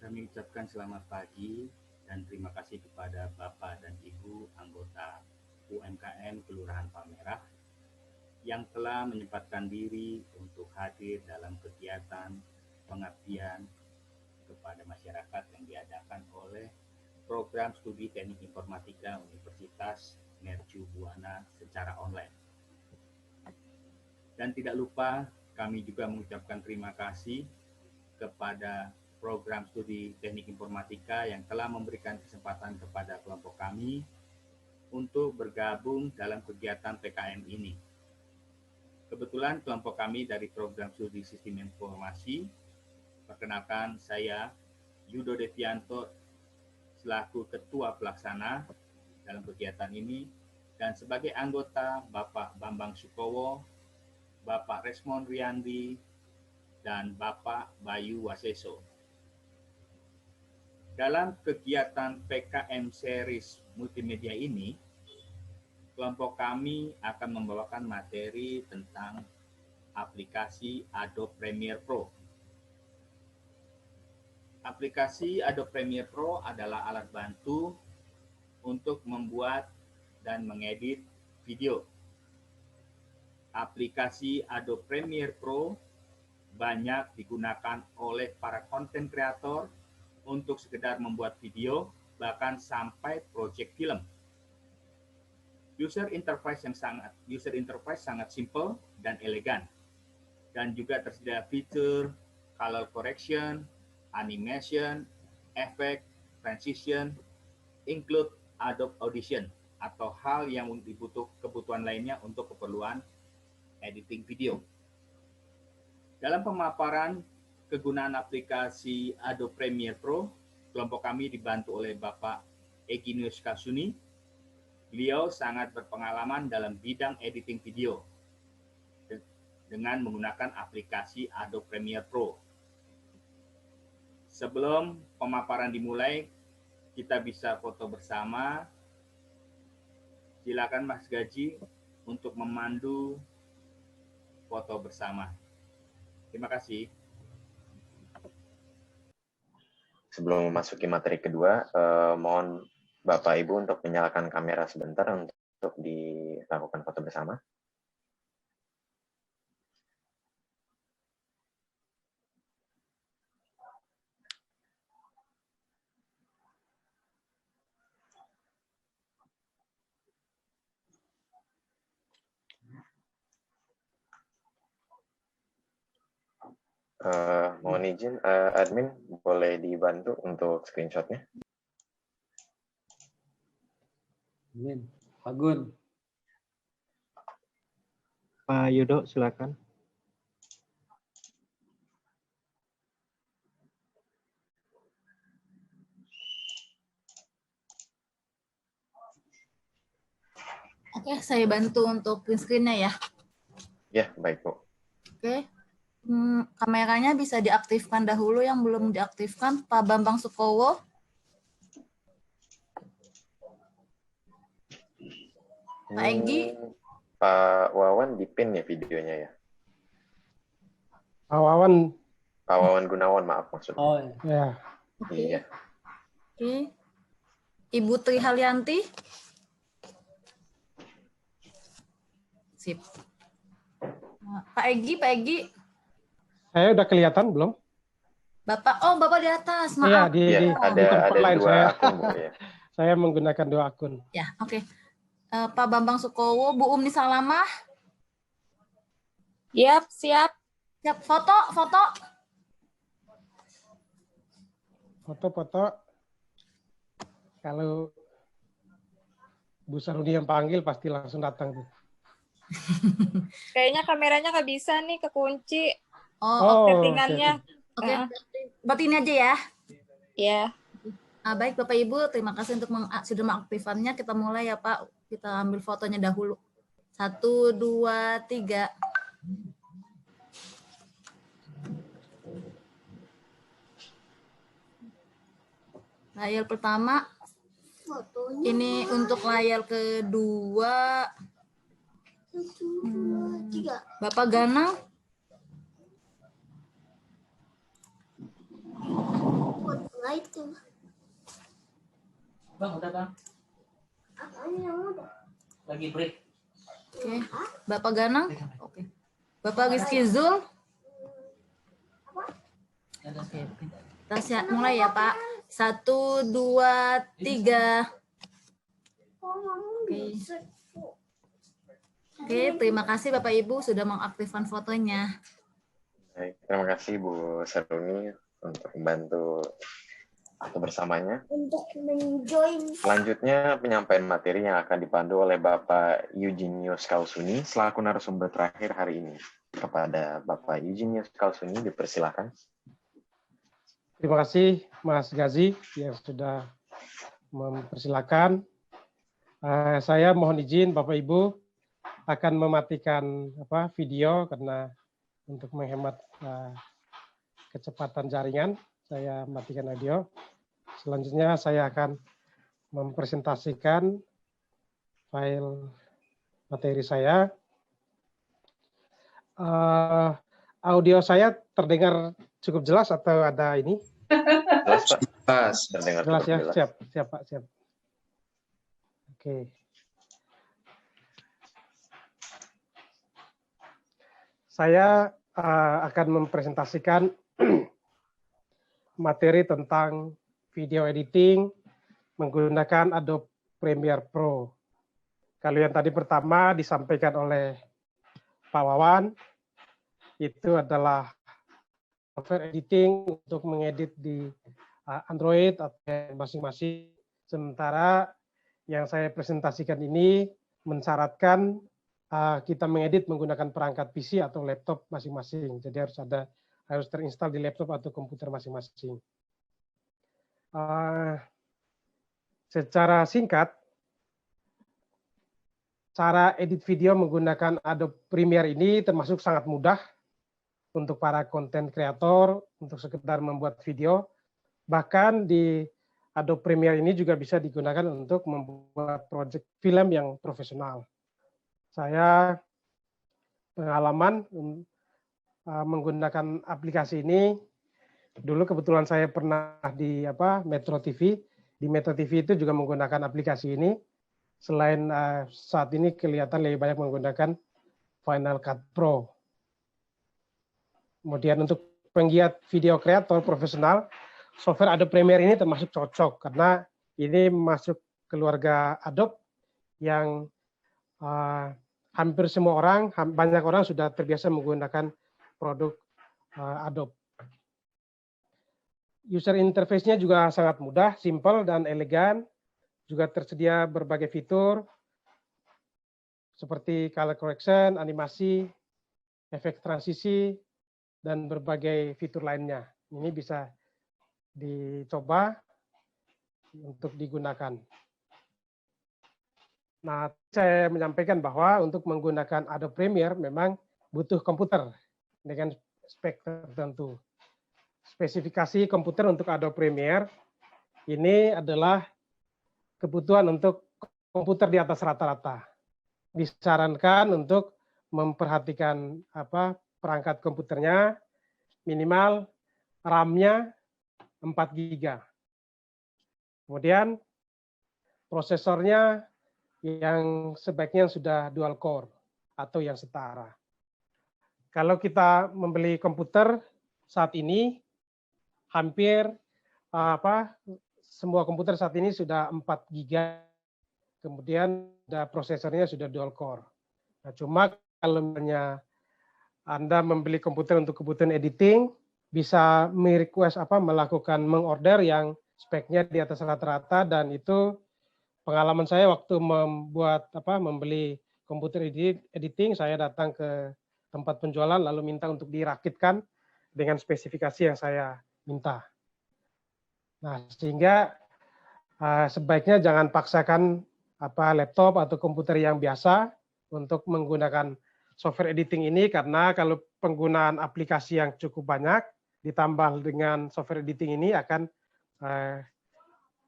Kami ucapkan selamat pagi dan terima kasih kepada Bapak dan Ibu anggota UMKM Kelurahan Palmerah yang telah menyempatkan diri untuk hadir dalam kegiatan pengabdian kepada masyarakat yang diadakan oleh Program Studi Teknik Informatika Universitas Mercu Buana secara online. Dan tidak lupa kami juga mengucapkan terima kasih kepada Program Studi Teknik Informatika yang telah memberikan kesempatan kepada kelompok kami untuk bergabung dalam kegiatan PKM ini. Kebetulan kelompok kami dari Program Studi Sistem Informasi, perkenalkan saya Yudo Devianto selaku Ketua Pelaksana dalam kegiatan ini, dan sebagai anggota Bapak Bambang Sukowo, Bapak Resmond Riyandi, dan Bapak Bayu Waseso. Dalam kegiatan PKM Series Multimedia ini, kelompok kami akan membawakan materi tentang aplikasi Adobe Premiere Pro. Aplikasi Adobe Premiere Pro adalah alat bantu untuk membuat dan mengedit video. Aplikasi Adobe Premiere Pro banyak digunakan oleh para konten kreator untuk sekedar membuat video, bahkan sampai proyek film. User interface sangat simple dan elegan, dan juga tersedia fitur color correction, animation, efek, transition, include Adobe Audition, atau hal yang kebutuhan lainnya untuk keperluan editing video. Dalam pemaparan kegunaan aplikasi Adobe Premiere Pro, kelompok kami dibantu oleh Bapak Eginius Kasuni. Beliau sangat berpengalaman dalam bidang editing video dengan menggunakan aplikasi Adobe Premiere Pro. Sebelum pemaparan dimulai, kita bisa foto bersama. Silakan Mas Gaji untuk memandu foto bersama. Terima kasih. Sebelum memasuki materi kedua, mohon Bapak Ibu untuk menyalakan kamera sebentar untuk dilakukan foto bersama. Mohon izin, admin boleh dibantu untuk screenshotnya. Amin. Pak Gun. Pak Yudo, silakan. Oke, saya bantu untuk print screen-nya ya. Ya, baik Bu. Oke. Kameranya bisa diaktifkan dahulu yang belum diaktifkan, Pak Bambang Sukowo. Pak Egi. Pak Wawan dipin ya videonya ya. Pak Wawan. Pak Wawan Gunawan, maaf maksudnya. Oh ya. Oke. Iya. Oke. Ibu Tri Haryanti. Sip. Pak Egi. Saya udah kelihatan belum? Bapak di atas, maaf. Iya, Iya, di tempat lain dua saya. akun, Bu, ya. Saya menggunakan 2 akun. Ya, oke. Pak Bambang Sukowo, Bu Umni Salamah. Siap. Siap, foto. Foto. Kalau Bu Saruni yang panggil pasti langsung datang. Kayaknya kameranya nggak bisa nih, kekunci. Oh, settingannya. Oke. Berarti ini aja ya. Ya. Baik Bapak Ibu, terima kasih untuk sudah mengaktifkannya. Kita mulai ya Pak. Kita ambil fotonya dahulu. 1, 2, 3. Layar pertama. Ini untuk layar kedua. 1, 2, 3. Bapak Ganang. itu. Bang, udah bang. Apaan yang udah? Lagi break. Oke. Bapak Ganang? Oke. Bapak Rizky Zul? Oke. Kita siap mulai ya Pak. 1, 2, 3. Oke. Oke, terima kasih Bapak Ibu sudah mengaktifkan fotonya. Baik, terima kasih Bu Seruni untuk membantu waktu bersamanya. Untuk menjoin. Selanjutnya penyampaian materi yang akan dipandu oleh Bapak Eugenius Kausuni selaku narasumber terakhir hari ini. Kepada Bapak Eugenius Kausuni dipersilakan. Terima kasih Mas Gazi yang sudah mempersilakan. Saya mohon izin Bapak Ibu akan mematikan video karena untuk menghemat kecepatan jaringan, saya matikan audio. Selanjutnya saya akan mempresentasikan file materi saya. Audio saya terdengar cukup jelas atau ada ini? Jelas, Pak. Terdengar Jelas ya, jelas. siap Pak, siap. Oke. Saya akan mempresentasikan materi tentang video editing menggunakan Adobe Premiere Pro. Kalau yang tadi pertama disampaikan oleh Pak Wawan, itu adalah software editing untuk mengedit di Android atau masing-masing. Sementara yang saya presentasikan ini mensyaratkan kita mengedit menggunakan perangkat PC atau laptop masing-masing. Jadi harus terinstall di laptop atau komputer masing-masing. Secara singkat, cara edit video menggunakan Adobe Premiere ini termasuk sangat mudah untuk para konten kreator, untuk sekedar membuat video. Bahkan di Adobe Premiere ini juga bisa digunakan untuk membuat proyek film yang profesional. Saya pengalaman menggunakan aplikasi ini. Dulu kebetulan saya pernah di Metro TV. Di Metro TV itu juga menggunakan aplikasi ini. Selain saat ini kelihatan lebih banyak menggunakan Final Cut Pro. Kemudian untuk penggiat video kreator profesional, software Adobe Premiere ini termasuk cocok karena ini masuk keluarga Adobe yang hampir semua orang, banyak orang sudah terbiasa menggunakan produk Adobe. User interface-nya juga sangat mudah, simple dan elegan. Juga tersedia berbagai fitur seperti color correction, animasi, efek transisi, dan berbagai fitur lainnya. Ini bisa dicoba untuk digunakan. Nah, saya menyampaikan bahwa untuk menggunakan Adobe Premiere memang butuh komputer dengan spek tertentu. Spesifikasi komputer untuk Adobe Premiere ini adalah kebutuhan untuk komputer di atas rata-rata. Disarankan untuk memperhatikan perangkat komputernya minimal RAM-nya 4 GB. Kemudian prosesornya yang sebaiknya sudah dual core atau yang setara. Kalau kita membeli komputer saat ini hampir semua komputer saat ini sudah 4 GB. Kemudian prosesornya sudah dual core. Nah, cuma kalau misalnya Anda membeli komputer untuk kebutuhan editing, bisa melakukan mengorder yang speknya di atas rata-rata, dan itu pengalaman saya waktu membeli komputer editing, saya datang ke tempat penjualan lalu minta untuk dirakitkan dengan spesifikasi yang saya minta. Nah, sehingga sebaiknya jangan paksakan laptop atau komputer yang biasa untuk menggunakan software editing ini, karena kalau penggunaan aplikasi yang cukup banyak ditambah dengan software editing ini akan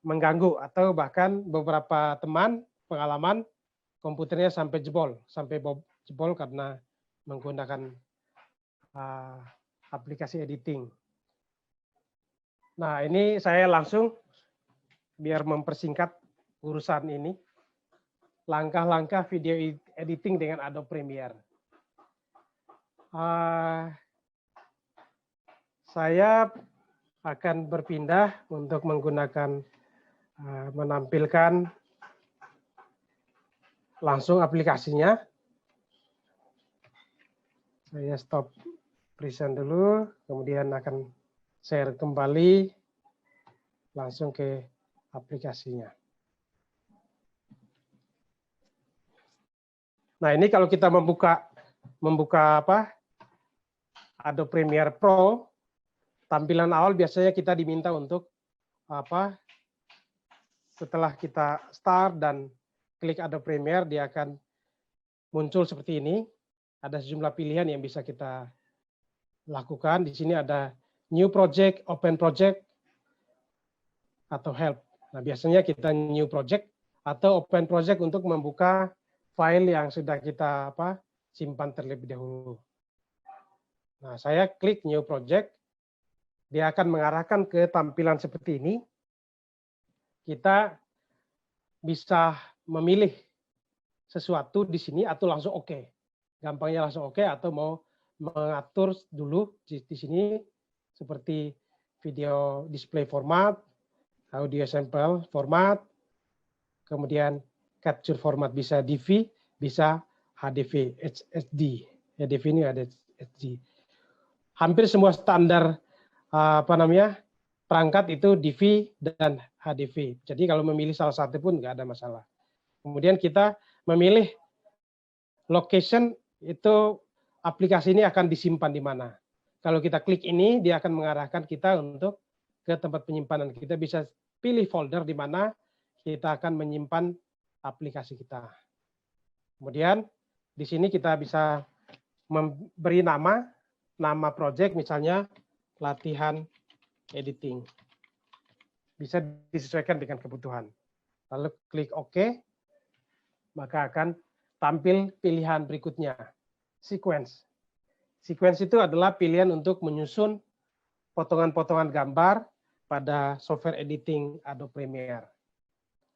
mengganggu, atau bahkan beberapa teman pengalaman komputernya sampai jebol karena menggunakan aplikasi editing. Nah, ini saya langsung biar mempersingkat urusan ini. Langkah-langkah video editing dengan Adobe Premiere. Saya akan berpindah untuk menggunakan menampilkan langsung aplikasinya. Saya stop present dulu, kemudian akan share kembali langsung ke aplikasinya. Nah, ini kalau kita membuka apa? Adobe Premiere Pro, tampilan awal biasanya kita diminta untuk apa? Setelah kita start dan klik Adobe Premiere, dia akan muncul seperti ini. Ada sejumlah pilihan yang bisa kita lakukan. Di sini ada New Project, Open Project, atau Help. Nah, biasanya kita New Project atau Open Project untuk membuka file yang sudah kita simpan terlebih dahulu. Nah, saya klik New Project. Dia akan mengarahkan ke tampilan seperti ini. Kita bisa memilih sesuatu di sini atau langsung oke. Gampangnya langsung oke atau mau mengatur dulu di sini seperti video display format, audio sample format, kemudian capture format bisa DV, bisa HDV, HD. HDV ini ada HD. Hampir semua standar perangkat itu DV dan HDV. Jadi kalau memilih salah satu pun nggak ada masalah. Kemudian kita memilih location, itu aplikasi ini akan disimpan di mana. Kalau kita klik ini, dia akan mengarahkan kita untuk ke tempat penyimpanan. Kita bisa pilih folder di mana kita akan menyimpan aplikasi kita. Kemudian di sini kita bisa memberi nama project, misalnya latihan editing. Bisa disesuaikan dengan kebutuhan. Lalu klik OK, maka akan tampil pilihan berikutnya, sequence. Sequence itu adalah pilihan untuk menyusun potongan-potongan gambar pada software editing Adobe Premiere.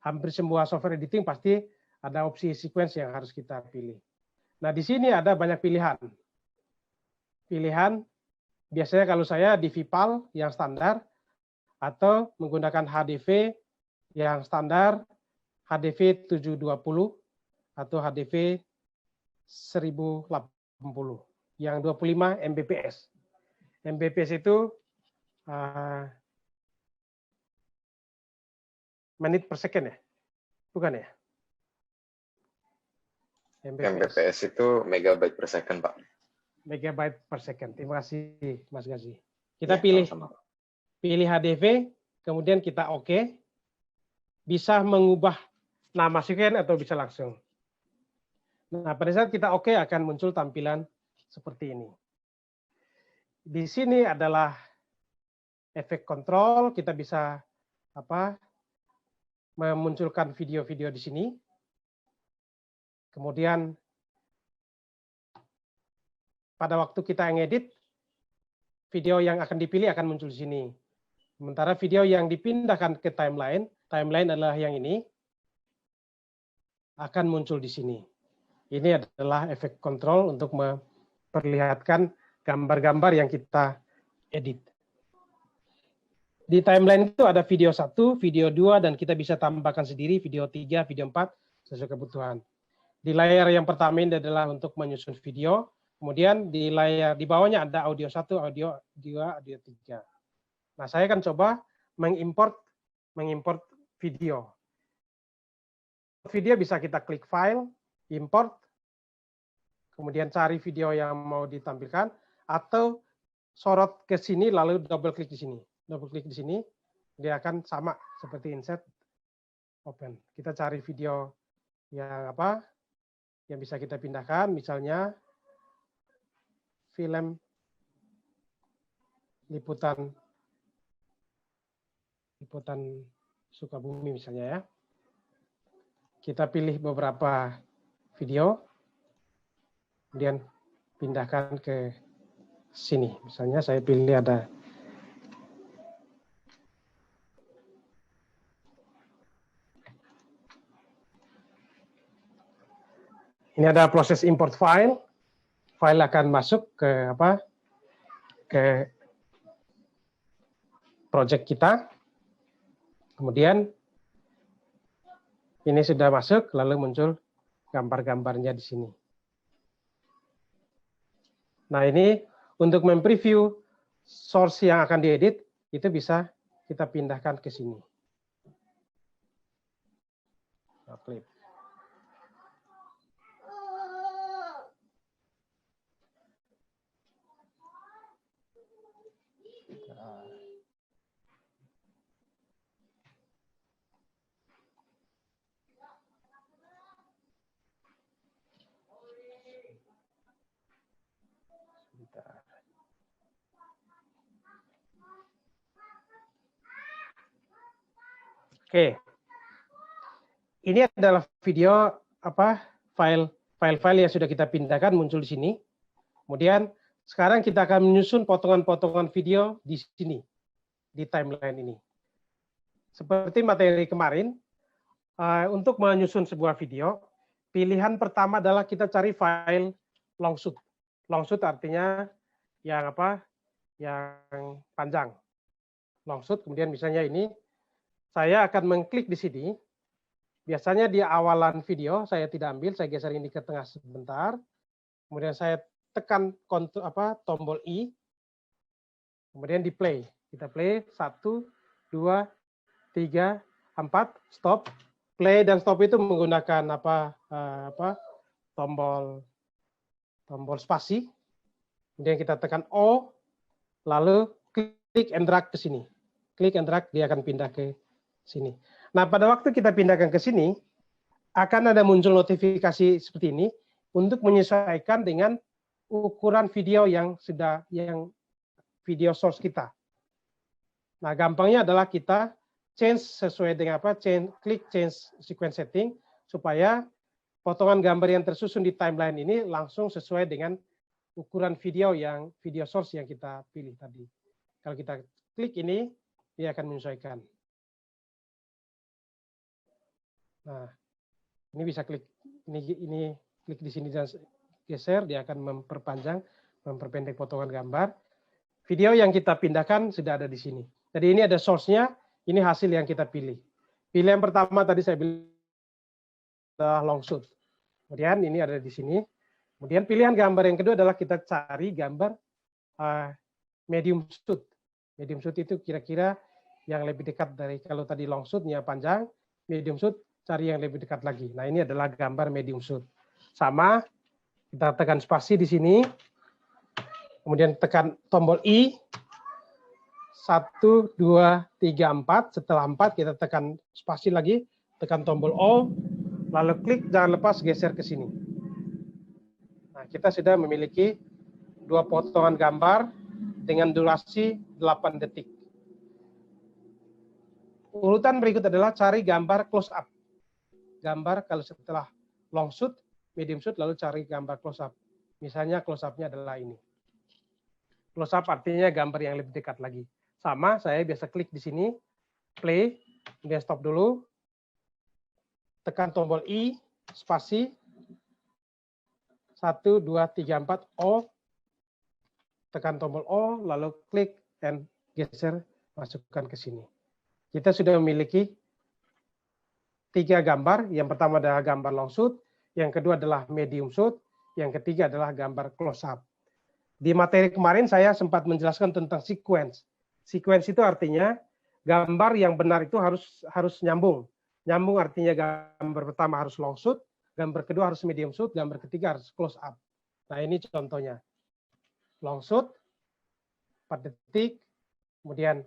Hampir semua software editing pasti ada opsi sequence yang harus kita pilih. Nah, di sini ada banyak pilihan. Pilihan biasanya kalau saya di VPAL yang standar atau menggunakan HDV yang standar, HDV 720 atau HDV 1080 yang 25 Mbps. Mbps itu menit per second ya? Bukan ya? Mbps itu megabyte per second, Pak. Megabyte per second. Terima kasih, Mas Gazi. Kita Ya, pilih HDV, kemudian kita OK. Bisa mengubah nama sequence atau bisa langsung. Nah, pada saat kita OK akan muncul tampilan seperti ini. Di sini adalah efek kontrol, kita bisa memunculkan video-video di sini. Kemudian pada waktu kita ngedit, video yang akan dipilih akan muncul di sini. Sementara video yang dipindahkan ke timeline adalah yang ini, akan muncul di sini. Ini adalah efek kontrol untuk memperlihatkan gambar-gambar yang kita edit. Di timeline itu ada video 1, video 2, dan kita bisa tambahkan sendiri video 3, video 4, sesuai kebutuhan. Di layar yang pertama ini adalah untuk menyusun video, kemudian di layar di bawahnya ada audio 1, audio 2, audio 3. Nah, saya akan coba mengimport video. Video bisa kita klik file, import, kemudian cari video yang mau ditampilkan, atau sorot ke sini lalu double klik di sini. Double klik di sini, dia akan sama seperti insert, open. Kita cari video yang yang bisa kita pindahkan, misalnya film liputan Sukabumi misalnya ya. Kita pilih beberapa video, kemudian pindahkan ke sini. Misalnya saya pilih ada Ini ada proses import file. File akan masuk ke ke project kita. Kemudian ini sudah masuk, lalu muncul gambar-gambarnya di sini. Nah, ini untuk mempreview source yang akan diedit, itu bisa kita pindahkan ke sini. Nah, klik. Oke, ini adalah video file-file yang sudah kita pindahkan muncul di sini. Kemudian sekarang kita akan menyusun potongan-potongan video di sini, di timeline ini. Seperti materi kemarin, untuk menyusun sebuah video, pilihan pertama adalah kita cari file longshoot. Longshoot artinya yang yang panjang. Longshoot, kemudian misalnya ini, saya akan mengklik di sini. Biasanya di awalan video saya tidak ambil, saya geser ini ke tengah sebentar. Kemudian saya tekan tombol I. Kemudian di play. Kita play 1, 2, 3, 4, stop. Play dan stop itu menggunakan tombol spasi. Kemudian kita tekan O, lalu klik and drag ke sini. Klik and drag, dia akan pindah ke sini. Nah, pada waktu kita pindahkan ke sini, akan ada muncul notifikasi seperti ini untuk menyesuaikan dengan ukuran video yang video source kita. Nah, gampangnya adalah kita change sesuai dengan klik change sequence setting supaya potongan gambar yang tersusun di timeline ini langsung sesuai dengan ukuran video source yang kita pilih tadi. Kalau kita klik ini, dia akan menyesuaikan. Nah, ini bisa klik ini klik di sini dan geser, dia akan memperpendek potongan gambar. Video yang kita pindahkan sudah ada di sini. Jadi ini ada source-nya, ini hasil yang kita pilih. Pilihan pertama tadi saya bilang adalah long shoot. Kemudian ini ada di sini. Kemudian pilihan gambar yang kedua adalah kita cari gambar medium shoot. Medium shoot itu kira-kira yang lebih dekat dari kalau tadi long shoot-nya panjang, medium shoot cari yang lebih dekat lagi. Nah, ini adalah gambar medium shoot. Sama, kita tekan spasi di sini. Kemudian tekan tombol I. 1, 2, 3, 4. Setelah 4, kita tekan spasi lagi. Tekan tombol O. Lalu klik, jangan lepas, geser ke sini. Nah, kita sudah memiliki 2 potongan gambar dengan durasi 8 detik. Urutan berikut adalah cari gambar close up. Gambar kalau setelah long shoot, medium shoot, lalu cari gambar close up. Misalnya close up-nya adalah ini. Close up artinya gambar yang lebih dekat lagi. Sama, saya biasa klik di sini, play, kemudian stop dulu, tekan tombol I, spasi, 1, 2, 3, 4, O, tekan tombol O, lalu klik and geser, masukkan ke sini. Kita sudah memiliki 3 gambar. Yang pertama adalah gambar long shoot, yang kedua adalah medium shoot, yang ketiga adalah gambar close up. Di materi kemarin saya sempat menjelaskan tentang sequence. Sequence itu artinya gambar yang benar itu harus nyambung. Nyambung artinya gambar pertama harus long shoot, gambar kedua harus medium shoot, gambar ketiga harus close up. Nah, ini contohnya. Long shoot 4 detik, kemudian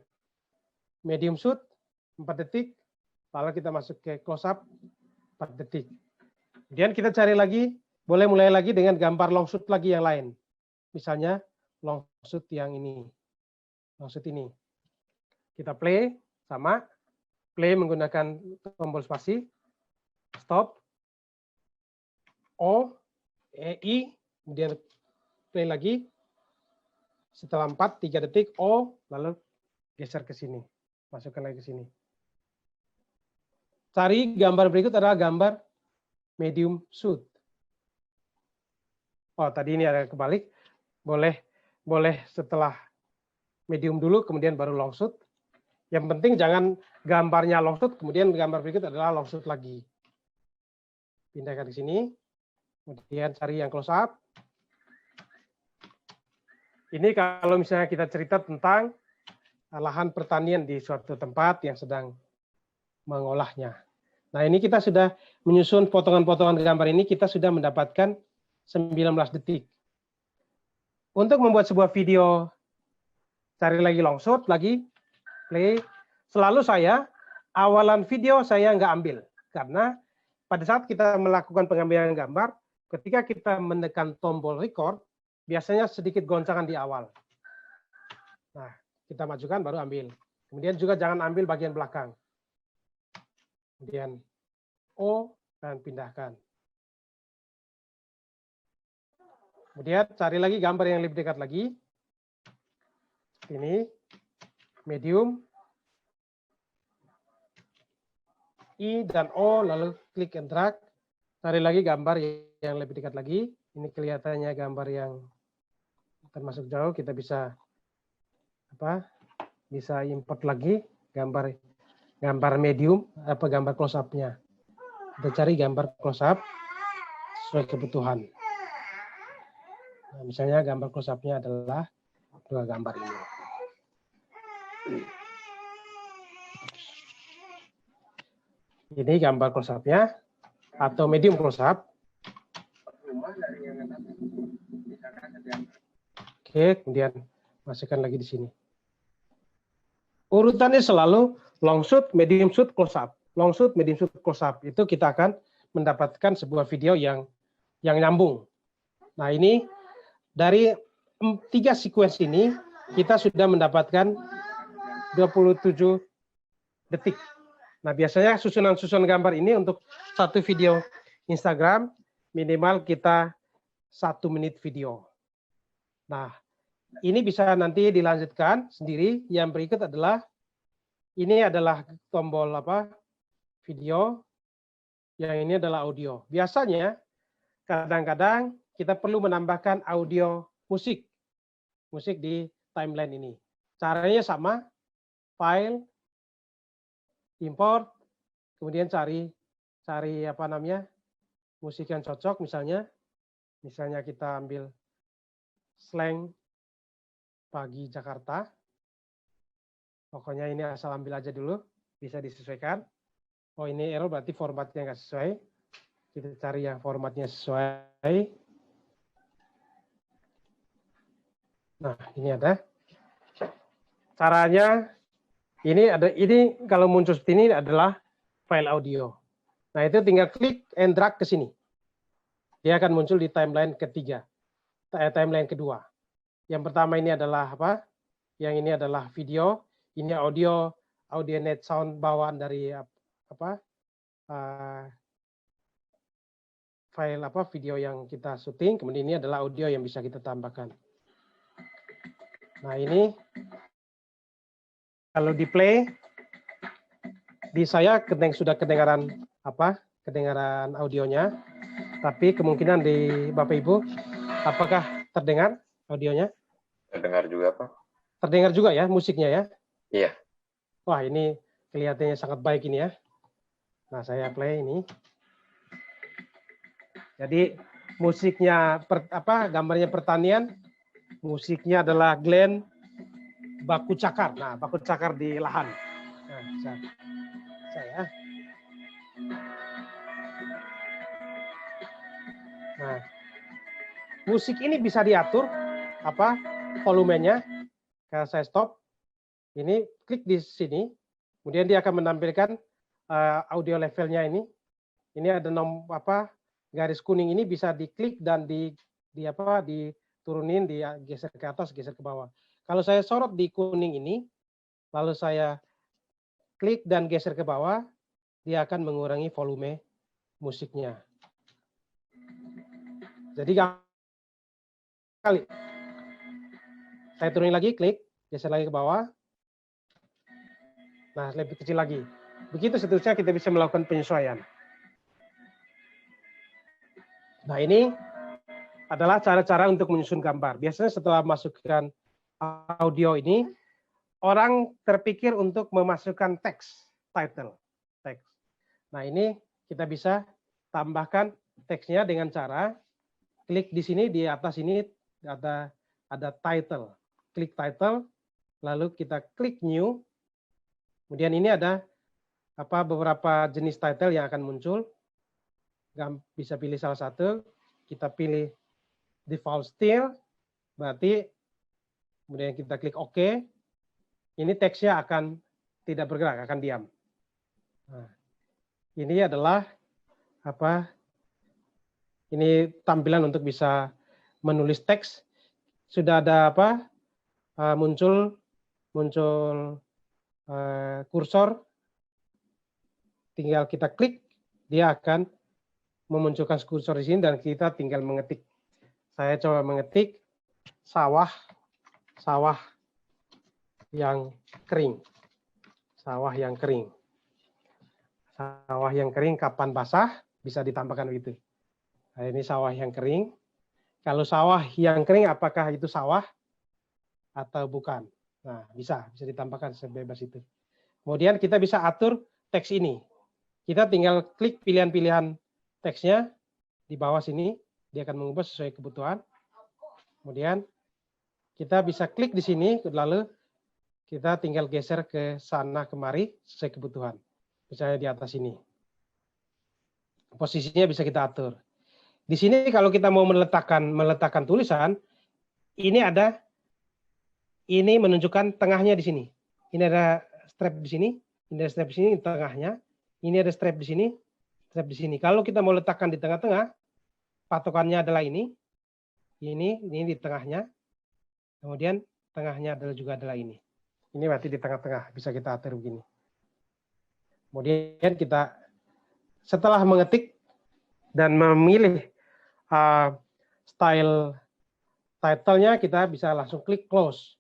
medium shoot 4 detik, lalu kita masuk ke close up 4 detik. Kemudian kita cari lagi, boleh mulai lagi dengan gambar long shoot lagi yang lain. Misalnya long shoot yang ini. Long shoot ini. Kita play, sama. Play menggunakan tombol spasi. Stop. O, I, kemudian play lagi. Setelah 4, 3 detik, O, lalu geser ke sini. Masukkan lagi ke sini. Cari gambar berikut adalah gambar medium shoot. Oh, tadi ini ada kebalik. Boleh setelah medium dulu, kemudian baru long shoot. Yang penting jangan gambarnya long shoot, kemudian gambar berikut adalah long shoot lagi. Pindahkan ke sini. Kemudian cari yang close up. Ini kalau misalnya kita cerita tentang lahan pertanian di suatu tempat yang sedang mengolahnya. Nah, ini kita sudah menyusun potongan-potongan gambar ini, kita sudah mendapatkan 19 detik. Untuk membuat sebuah video, cari lagi long shot, lagi play. Selalu saya, awalan video saya nggak ambil. Karena pada saat kita melakukan pengambilan gambar, ketika kita menekan tombol record, biasanya sedikit goncangan di awal. Nah, kita majukan baru ambil. Kemudian juga jangan ambil bagian belakang. Kemudian O dan pindahkan. Kemudian cari lagi gambar yang lebih dekat lagi. Ini medium, I dan O, lalu klik and drag. Cari lagi gambar yang lebih dekat lagi. Ini kelihatannya gambar yang termasuk jauh. Kita bisa bisa import lagi gambar medium, gambar close up-nya. Kita cari gambar close up sesuai kebutuhan. Nah, misalnya gambar close up-nya adalah 2 gambar ini. Ini gambar close up-nya atau medium close up. Oke, kemudian masukkan lagi di sini. Urutannya selalu long shoot, medium shoot, close up. Long shoot, medium shoot, close up. Itu kita akan mendapatkan sebuah video yang nyambung. Nah, ini dari 3 sequence ini kita sudah mendapatkan 27 detik. Nah, biasanya susunan gambar ini untuk satu video Instagram minimal kita 1 menit video. Nah, ini bisa nanti dilanjutkan sendiri. Yang berikut adalah ini adalah tombol video, yang ini adalah audio. Biasanya kadang-kadang kita perlu menambahkan audio musik di timeline ini. Caranya sama, file, import, kemudian cari musik yang cocok, misalnya kita ambil slang pagi Jakarta. Pokoknya ini asal ambil aja dulu, bisa disesuaikan. Oh, ini error berarti formatnya nggak sesuai. Kita cari yang formatnya sesuai. Nah, ini ada. Caranya ini kalau muncul seperti ini adalah file audio. Nah, itu tinggal klik and drag ke sini. Dia akan muncul di timeline timeline kedua. Yang pertama ini adalah Yang ini adalah video, ini audio net sound bawaan dari file video yang kita syuting. Kemudian ini adalah audio yang bisa kita tambahkan. Nah, ini kalau di play di saya sudah kedengaran audionya, tapi kemungkinan di Bapak Ibu apakah terdengar audionya? Terdengar juga, Pak. Terdengar juga ya musiknya ya? Iya. Wah, ini kelihatannya sangat baik ini ya. Nah, saya play ini. Jadi musiknya gambarnya pertanian, musiknya adalah Glenn baku cakar. Nah, baku cakar di lahan. Nah, saya. Nah, musik ini bisa diatur volumenya. Kalau saya stop, ini klik di sini, kemudian dia akan menampilkan audio levelnya ini. Ini ada garis kuning ini bisa diklik dan diturunin, digeser ke atas, geser ke bawah. Kalau saya sorot di kuning ini, lalu saya klik dan geser ke bawah, dia akan mengurangi volume musiknya. Jadi kali saya turunin lagi, klik, geser lagi ke bawah. Nah, lebih kecil lagi. Begitu seterusnya kita bisa melakukan penyesuaian. Nah, ini adalah cara-cara untuk menyusun gambar. Biasanya setelah masukkan audio ini, orang terpikir untuk memasukkan teks, title, teks. Nah, ini kita bisa tambahkan teksnya dengan cara klik di sini, di atas ini ada title. Klik title, lalu kita klik new. Kemudian ini ada beberapa jenis title yang akan muncul. Bisa pilih salah satu. Kita pilih default still, berarti kemudian kita klik OK. Ini teksnya akan tidak bergerak, akan diam. Nah, ini adalah ini tampilan untuk bisa menulis teks. Sudah ada muncul kursor. Tinggal kita klik, dia akan memunculkan kursor di sini dan kita tinggal mengetik. Saya coba mengetik sawah yang kering. Sawah yang kering. Sawah yang kering kapan basah bisa ditambahkan begitu. Nah, ini sawah yang kering. Kalau sawah yang kering apakah itu sawah atau bukan? Nah, bisa ditambahkan sebebas itu. Kemudian kita bisa atur teks ini. Kita tinggal klik pilihan-pilihan teksnya di bawah sini. Dia akan mengubah sesuai kebutuhan. Kemudian kita bisa klik di sini, lalu kita tinggal geser ke sana kemari sesuai kebutuhan. Misalnya di atas ini. Posisinya bisa kita atur. Di sini kalau kita mau meletakkan tulisan, ini menunjukkan tengahnya di sini. Ini ada strap di sini, ini ada strap di sini, di tengahnya. Ini ada strap di sini, strap di sini. Kalau kita mau letakkan di tengah-tengah, patokannya adalah ini di tengahnya. Kemudian tengahnya juga adalah ini. Ini berarti di tengah-tengah, bisa kita atur begini. Kemudian kita setelah mengetik dan memilih style title-nya, kita bisa langsung klik close.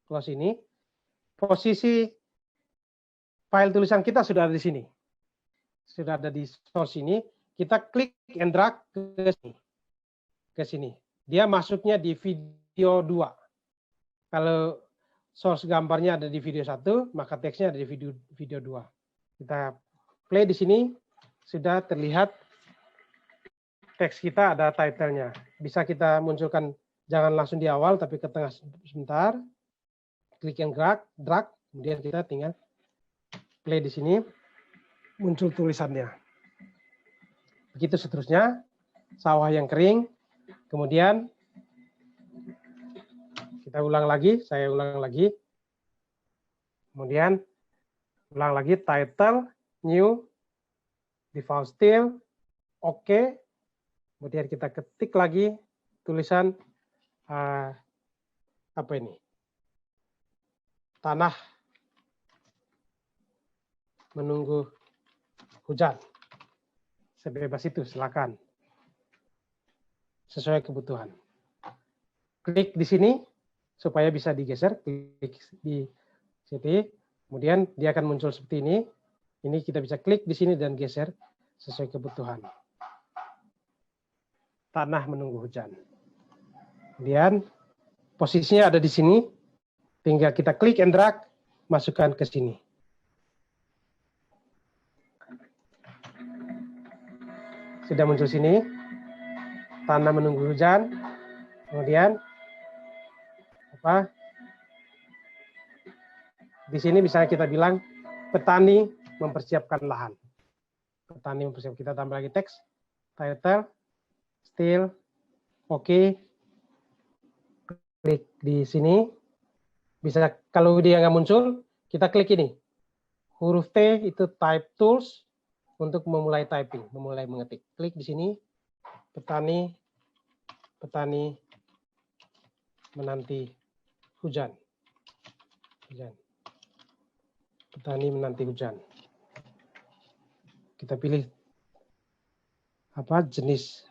Close ini. Posisi file tulisan kita sudah ada di sini. Sudah ada di source ini. Kita klik and drag ke sini. Dia masuknya di video 2. Kalau source gambarnya ada di video 1, maka teksnya ada di video 2. Kita play di sini, sudah terlihat teks kita ada title-nya. Bisa kita munculkan, jangan langsung di awal, tapi ke tengah sebentar. Klik and drag, kemudian kita tinggal play di sini, muncul tulisannya. Begitu seterusnya, sawah yang kering, kemudian kita ulang lagi, saya ulang lagi. Kemudian ulang lagi, title, new, default still, oke. Kemudian kita ketik lagi tulisan apa ini? Tanah menunggu hujan. Sebebas itu, silakan. Sesuai kebutuhan. Klik di sini supaya bisa digeser, klik di sini. Kemudian dia akan muncul seperti ini. Ini kita bisa klik di sini dan geser sesuai kebutuhan. Tanah menunggu hujan. Kemudian posisinya ada di sini. Tinggal kita klik and drag, masukkan ke sini. Sudah muncul sini. Tanah menunggu hujan. Kemudian di sini misalnya kita bilang petani mempersiapkan lahan. Petani mempersiapkan, kita tambah lagi teks, title, still, oke. Klik di sini. Bisa, kalau dia nggak muncul, kita klik ini. Huruf T itu type tools untuk memulai typing, memulai mengetik. Klik di sini, petani menanti hujan. Petani menanti hujan. Kita pilih jenis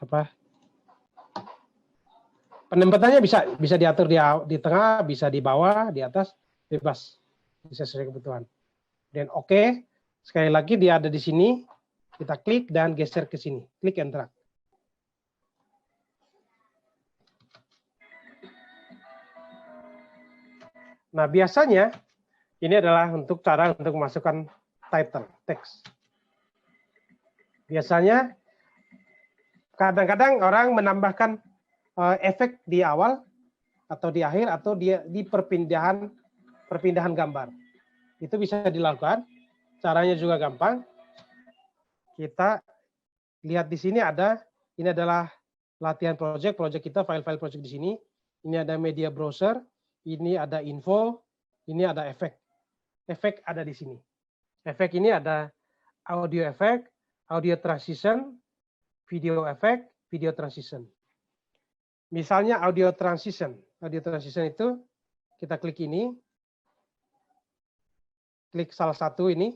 penempatannya bisa diatur di tengah, bisa di bawah, di atas, bebas, bisa sesuai kebutuhan. Dan oke, sekali lagi dia ada di sini, kita klik dan geser ke sini, klik and drag. Nah, biasanya ini adalah untuk cara untuk memasukkan title, teks. Biasanya kadang-kadang orang menambahkan efek di awal atau di akhir atau di perpindahan gambar. Itu bisa dilakukan. Caranya juga gampang. Kita lihat di sini ini adalah latihan project kita, file-file project di sini. Ini ada media browser, ini ada info, ini ada efek. Efek ada di sini. Efek ini ada audio efek, audio transition, video efek, video transition. Misalnya audio transition. Audio transition itu kita klik ini. Klik salah satu ini.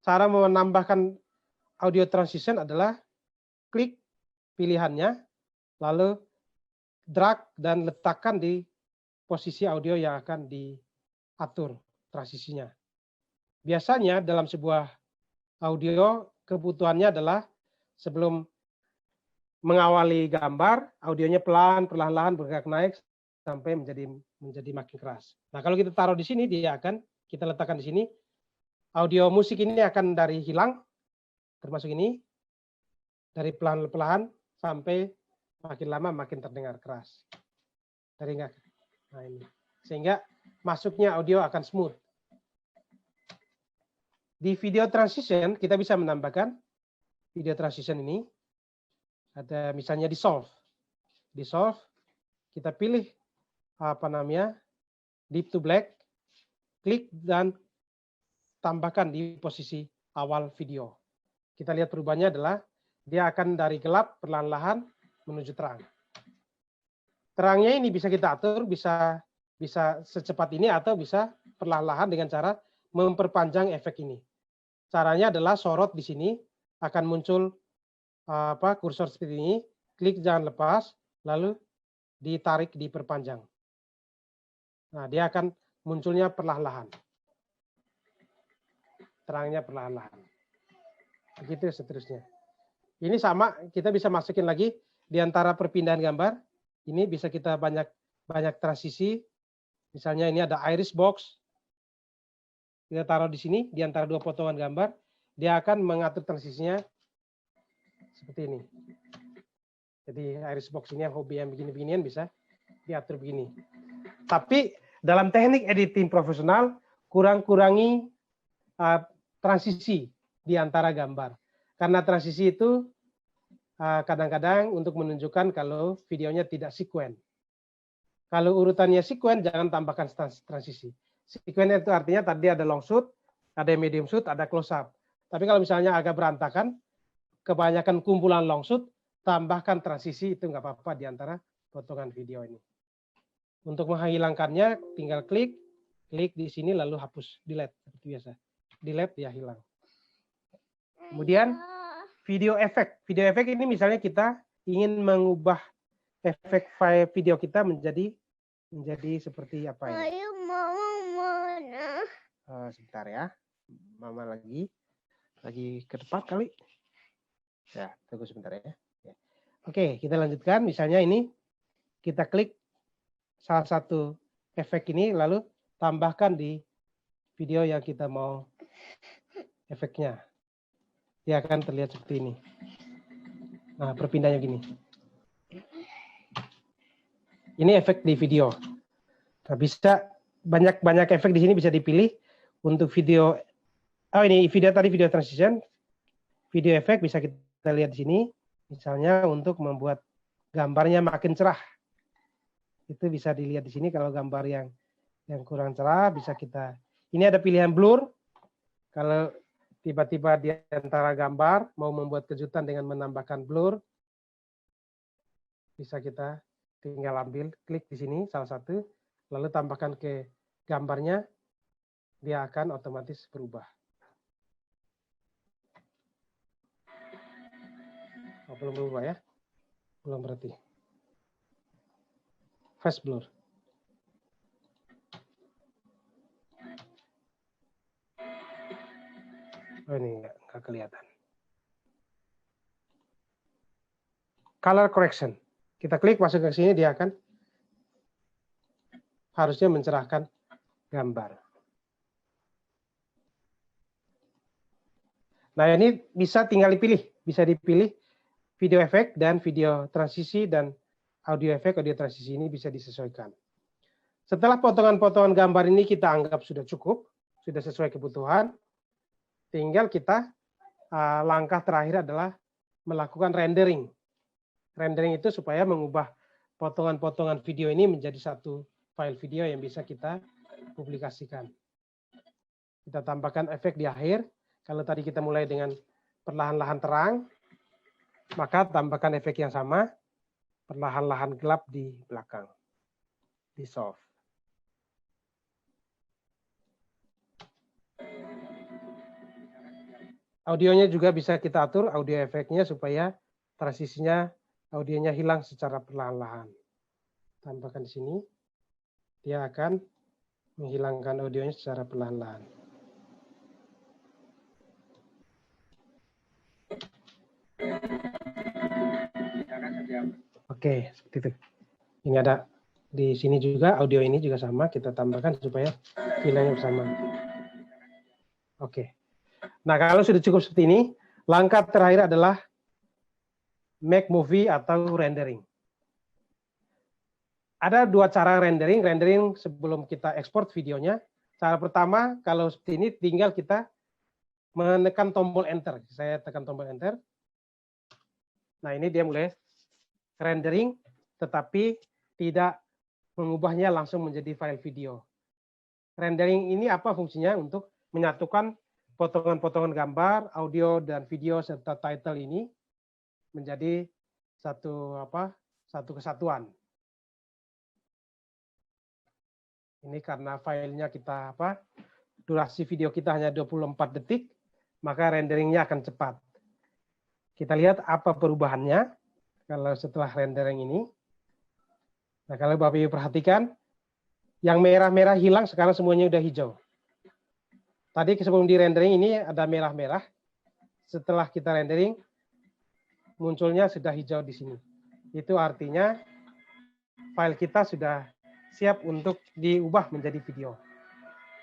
Cara menambahkan audio transition adalah klik pilihannya, lalu drag dan letakkan di posisi audio yang akan diatur transisinya. Biasanya dalam sebuah audio kebutuhannya adalah sebelum mengawali gambar, audionya perlahan-lahan bergerak naik sampai menjadi makin keras. Nah, kalau kita taruh di sini, kita letakkan di sini. Audio musik ini akan dari hilang, termasuk ini, dari pelan-pelan sampai makin lama makin terdengar keras. Nah ini, sehingga masuknya audio akan smooth. Di video transition kita bisa menambahkan video transition ini. Ada misalnya di solve. Di solve kita pilih deep to black, klik dan tambahkan di posisi awal video. Kita lihat perubahannya adalah dia akan dari gelap perlahan-lahan menuju terang. Terangnya ini bisa kita atur, bisa secepat ini atau bisa perlahan-lahan dengan cara memperpanjang efek ini. Caranya adalah sorot di sini akan muncul kursor seperti ini, klik jangan lepas, lalu ditarik diperpanjang. Nah, dia akan munculnya perlahan-lahan. Terangnya perlahan-lahan. Begitu seterusnya. Ini sama, kita bisa masukin lagi di antara perpindahan gambar. Ini bisa kita banyak transisi. Misalnya ini ada iris box. Kita taruh di sini di antara dua potongan gambar, dia akan mengatur transisinya seperti ini. Jadi iris box ini yang hobi yang begini-beginian bisa diatur begini. Tapi dalam teknik editing profesional kurangi transisi di antara gambar. Karena transisi itu kadang-kadang untuk menunjukkan kalau videonya tidak sekuen. Kalau urutannya sekuen, jangan tambahkan transisi. Sekuen itu artinya tadi ada long shoot, ada medium shoot, ada close up. Tapi kalau misalnya agak berantakan, kebanyakan kumpulan long shoot, tambahkan transisi itu nggak apa-apa di antara potongan video ini. Untuk menghilangkannya, tinggal klik di sini lalu hapus, delete seperti biasa. Delete dia hilang. Kemudian video efek. Video efek ini misalnya kita ingin mengubah efek file video kita menjadi seperti apa ini? Sebentar ya. Mama lagi ke depan kali. Ya, tunggu sebentar ya. Oke, kita lanjutkan. Misalnya ini kita klik salah satu efek ini lalu tambahkan di video yang kita mau efeknya. Dia akan terlihat seperti ini. Nah, perpindahannya gini. Ini efek di video. Nah, bisa banyak efek di sini bisa dipilih untuk video. Oh, ini video tadi video transition. Video efek bisa kita lihat di sini. Misalnya untuk membuat gambarnya makin cerah. Itu bisa dilihat di sini kalau gambar yang kurang cerah bisa kita. Ini ada pilihan blur. Kalau tiba-tiba di antara gambar mau membuat kejutan dengan menambahkan blur, bisa kita tinggal ambil, klik di sini salah satu, lalu tambahkan ke gambarnya, dia akan otomatis berubah. Oh, belum berubah ya? Belum berarti. Fast blur. Oh, ini nggak kelihatan. Color correction. Kita klik masuk ke sini, dia akan harusnya mencerahkan gambar. Nah, ini bisa tinggal dipilih. Bisa dipilih video efek dan video transisi dan audio efek, audio transisi ini bisa disesuaikan. Setelah potongan-potongan gambar ini kita anggap sudah cukup, sudah sesuai kebutuhan, tinggal kita langkah terakhir adalah melakukan rendering. Rendering itu supaya mengubah potongan-potongan video ini menjadi satu file video yang bisa kita publikasikan. Kita tambahkan efek di akhir. Kalau tadi kita mulai dengan perlahan-lahan terang, maka tambahkan efek yang sama, perlahan-lahan gelap di belakang, di soft. Audionya juga bisa kita atur, audio efeknya supaya transisinya, audionya hilang secara perlahan-lahan. Tambahkan di sini, dia akan menghilangkan audionya secara perlahan-lahan. Oke, seperti itu. Ini ada di sini juga, audio ini juga sama, kita tambahkan supaya nilainya bersama. Oke. Nah, kalau sudah cukup seperti ini, langkah terakhir adalah make movie atau rendering. Ada dua cara rendering. Rendering sebelum kita ekspor videonya. Cara pertama, kalau seperti ini, tinggal kita menekan tombol enter. Saya tekan tombol enter. Nah, ini dia mulai rendering, tetapi tidak mengubahnya langsung menjadi file video. Rendering ini apa fungsinya? Untuk menyatukan potongan-potongan gambar, audio, dan video serta title ini menjadi satu kesatuan. Ini karena filenya kita durasi video kita hanya 24 detik, maka renderingnya akan cepat. Kita lihat apa perubahannya kalau setelah rendering ini. Nah, kalau Bapak Ibu perhatikan, yang merah-merah hilang, sekarang semuanya udah hijau. Tadi sebelum di rendering ini ada merah-merah. Setelah kita rendering, munculnya sudah hijau di sini. Itu artinya file kita sudah siap untuk diubah menjadi video.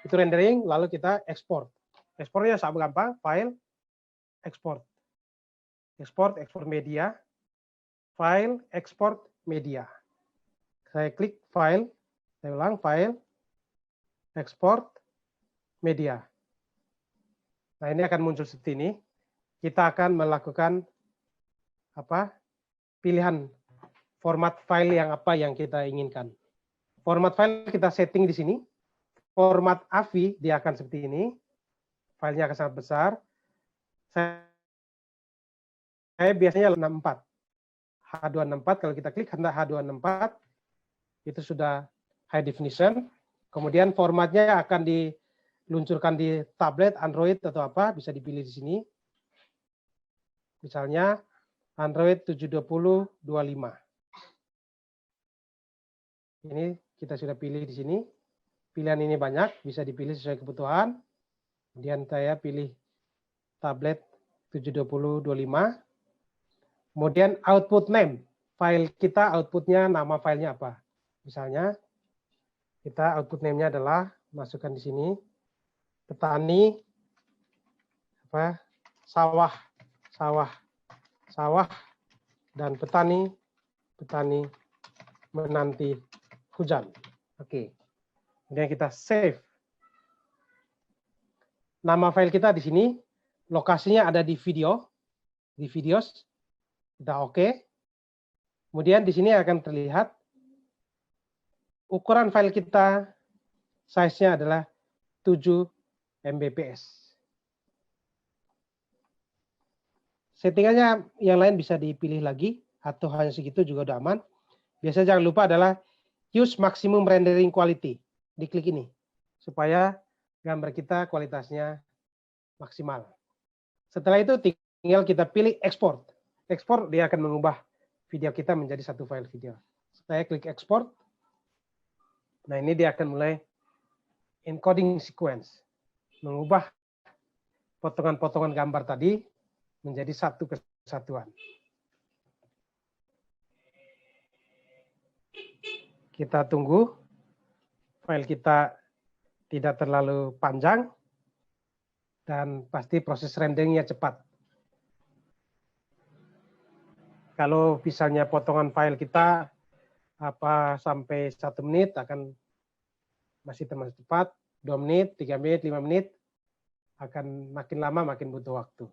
Itu rendering, lalu kita ekspor. Ekspornya sangat gampang, file, ekspor. Ekspor media, file, ekspor media. Saya klik file, saya ulang file, ekspor media. Nah, ini akan muncul seperti ini. Kita akan melakukan pilihan format file yang kita inginkan. Format file kita setting di sini. Format AVI dia akan seperti ini. Filenya akan sangat besar. Saya biasanya 64. H264, kalau kita klik H264, itu sudah high definition. Kemudian formatnya akan diluncurkan di tablet, Android, atau apa, bisa dipilih di sini. Misalnya Android 720/25. Ini kita sudah pilih di sini. Pilihan ini banyak, bisa dipilih sesuai kebutuhan. Kemudian saya pilih tablet 720/25. Kemudian output name, file kita outputnya nama filenya apa? Misalnya kita output name-nya adalah masukkan di sini petani sawah dan petani menanti hujan. Oke. Kemudian kita save. Nama file kita di sini, lokasinya ada di video, di videos. Kita oke. Kemudian di sini akan terlihat ukuran file kita, size-nya adalah 7 Mbps. Settingannya yang lain bisa dipilih lagi, atau hanya segitu juga udah aman. Biasanya jangan lupa adalah use maximum rendering quality. Diklik ini, supaya gambar kita kualitasnya maksimal. Setelah itu tinggal kita pilih export. Export dia akan mengubah video kita menjadi satu file video. Saya klik export. Nah, ini dia akan mulai encoding sequence. Mengubah potongan-potongan gambar tadi menjadi satu kesatuan. Kita tunggu file kita tidak terlalu panjang, dan pasti proses renderingnya cepat. Kalau misalnya potongan file kita sampai 1 menit akan masih termasuk cepat, 2 menit, 3 menit, 5 menit akan makin lama makin butuh waktu.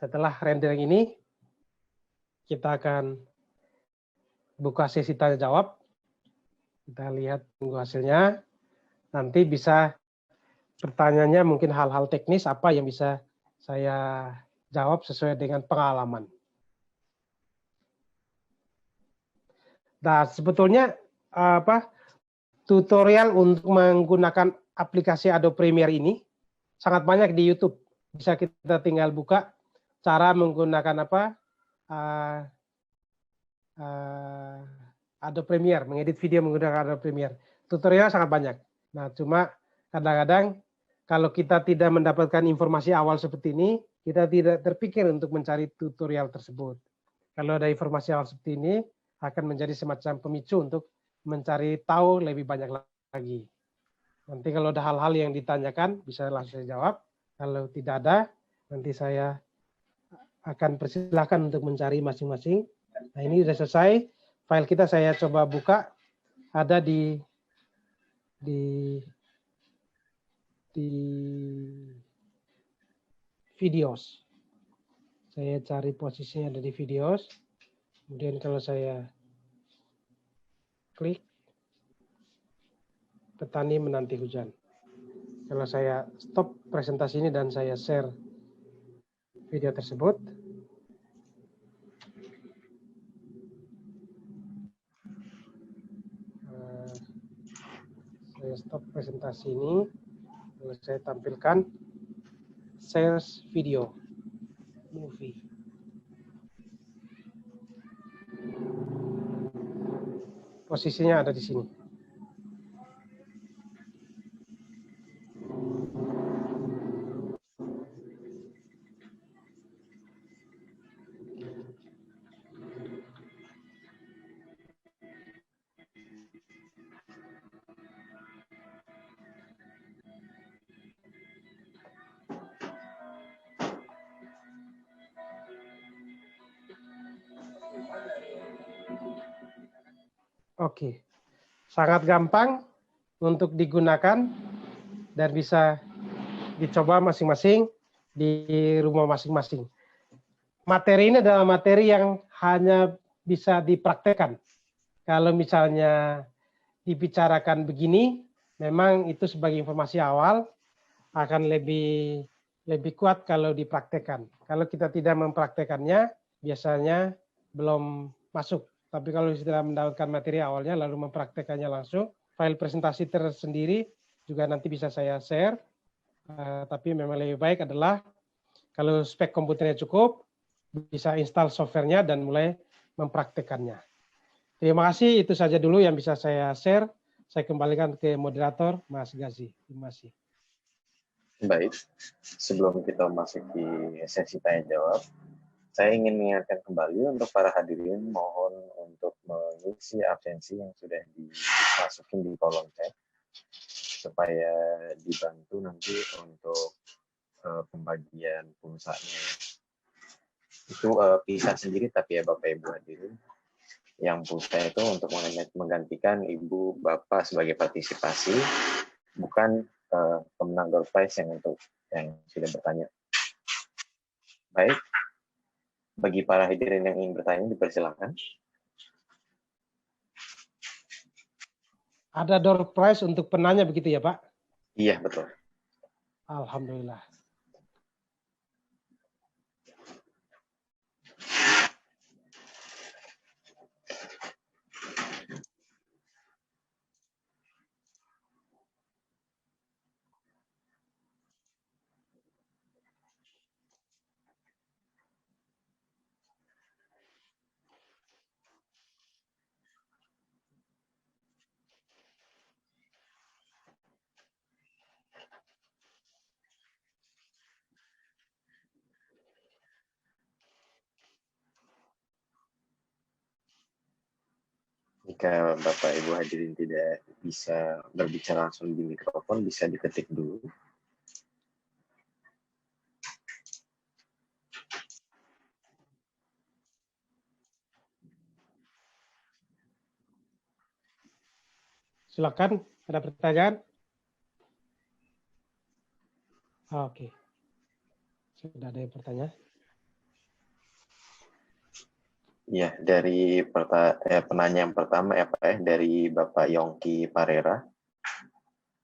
Setelah rendering ini, kita akan buka sesi tanya jawab. Kita lihat tunggu hasilnya. Nanti bisa pertanyaannya mungkin hal-hal teknis apa yang bisa saya jawab sesuai dengan pengalaman. Nah, sebetulnya tutorial untuk menggunakan aplikasi Adobe Premiere ini sangat banyak di YouTube. Bisa kita tinggal buka cara menggunakan Adobe Premiere, mengedit video menggunakan Adobe Premiere. Tutorial sangat banyak. Nah, cuma kadang-kadang kalau kita tidak mendapatkan informasi awal seperti ini, kita tidak terpikir untuk mencari tutorial tersebut. Kalau ada informasi awal seperti ini, akan menjadi semacam pemicu untuk mencari tahu lebih banyak lagi. Nanti kalau ada hal-hal yang ditanyakan, bisa langsung saya jawab. Kalau tidak ada, nanti saya akan persilahkan untuk mencari masing-masing. Nah, ini sudah selesai. File kita saya coba buka. Ada di videos. Saya cari posisinya ada di videos. Kemudian kalau saya klik, petani menanti hujan. Kalau saya stop presentasi ini dan saya share video tersebut, saya stop presentasi ini, lalu saya tampilkan share video movie. Posisinya ada di sini. Oke, sangat gampang untuk digunakan dan bisa dicoba masing-masing di rumah masing-masing. Materi ini adalah materi yang hanya bisa dipraktekkan. Kalau misalnya dibicarakan begini, memang itu sebagai informasi awal akan lebih kuat kalau dipraktekkan. Kalau kita tidak mempraktekannya, biasanya belum masuk. Tapi kalau sudah mendapatkan materi awalnya lalu mempraktekannya langsung, file presentasi tersendiri juga nanti bisa saya share. Tapi memang lebih baik adalah kalau spek komputernya cukup, bisa install softwarenya dan mulai mempraktekannya. Terima kasih, itu saja dulu yang bisa saya share. Saya kembalikan ke moderator, Mas Gazi. Terima kasih. Baik, sebelum kita masuk di sesi tanya jawab, saya ingin mengingatkan kembali untuk para hadirin, mohon untuk mengisi absensi yang sudah dimasukin di kolom chat, supaya dibantu nanti untuk pembagian pulsanya. Itu pisah sendiri, tapi ya Bapak Ibu hadirin, yang pulsa itu untuk menggantikan Ibu Bapak sebagai partisipasi, bukan pemenang door prize yang sudah bertanya. Baik, bagi para hadirin yang ingin bertanya, dipersilakan. Ada door prize untuk penanya begitu ya Pak? Iya, betul. Alhamdulillah. jika Bapak Ibu hadirin tidak bisa berbicara langsung di mikrofon, bisa diketik dulu. Silakan, ada pertanyaan? Oke. Sudah ada yang bertanya? Ya, dari penanya yang pertama ya Pak, dari Bapak Yongki Parera.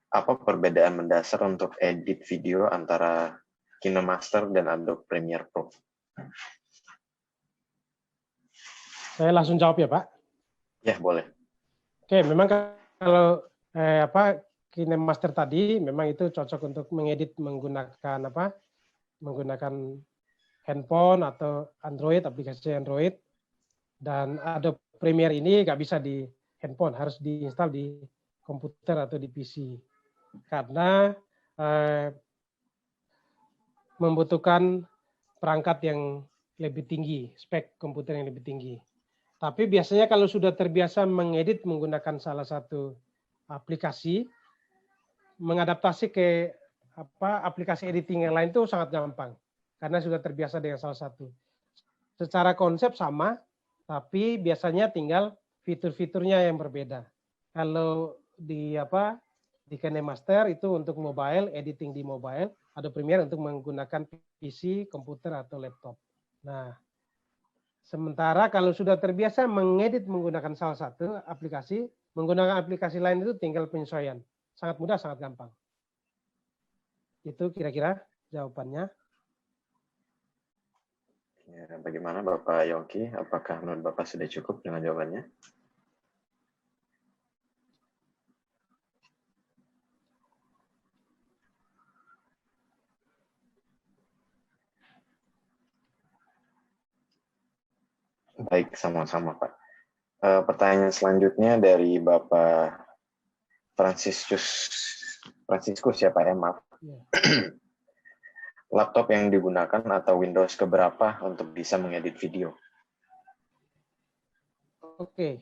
Apa perbedaan mendasar untuk edit video antara KineMaster dan Adobe Premiere Pro? Saya langsung jawab ya Pak. Ya, boleh. Oke, memang kalau KineMaster tadi memang itu cocok untuk mengedit menggunakan menggunakan handphone atau Android, aplikasi Android. Dan Adobe Premiere ini nggak bisa di handphone, harus diinstal di komputer atau di PC. Karena membutuhkan perangkat yang lebih tinggi, spek komputer yang lebih tinggi. Tapi biasanya kalau sudah terbiasa mengedit menggunakan salah satu aplikasi, mengadaptasi ke aplikasi editing yang lain itu sangat gampang karena sudah terbiasa dengan salah satu. Secara konsep sama, tapi biasanya tinggal fitur-fiturnya yang berbeda. Kalau di KineMaster itu untuk mobile, editing di mobile, Adobe Premiere untuk menggunakan PC, komputer atau laptop. Nah, sementara kalau sudah terbiasa mengedit menggunakan salah satu aplikasi, menggunakan aplikasi lain itu tinggal penyesuaian. Sangat mudah, sangat gampang. Itu kira-kira jawabannya. Ya, bagaimana Bapak Yongki? Apakah menurut Bapak sudah cukup dengan jawabannya? Baik, sama-sama Pak. Pertanyaan selanjutnya dari Bapak Franciscus ya Pak, maaf. Ya. Laptop yang digunakan atau Windows keberapa untuk bisa mengedit video? Oke.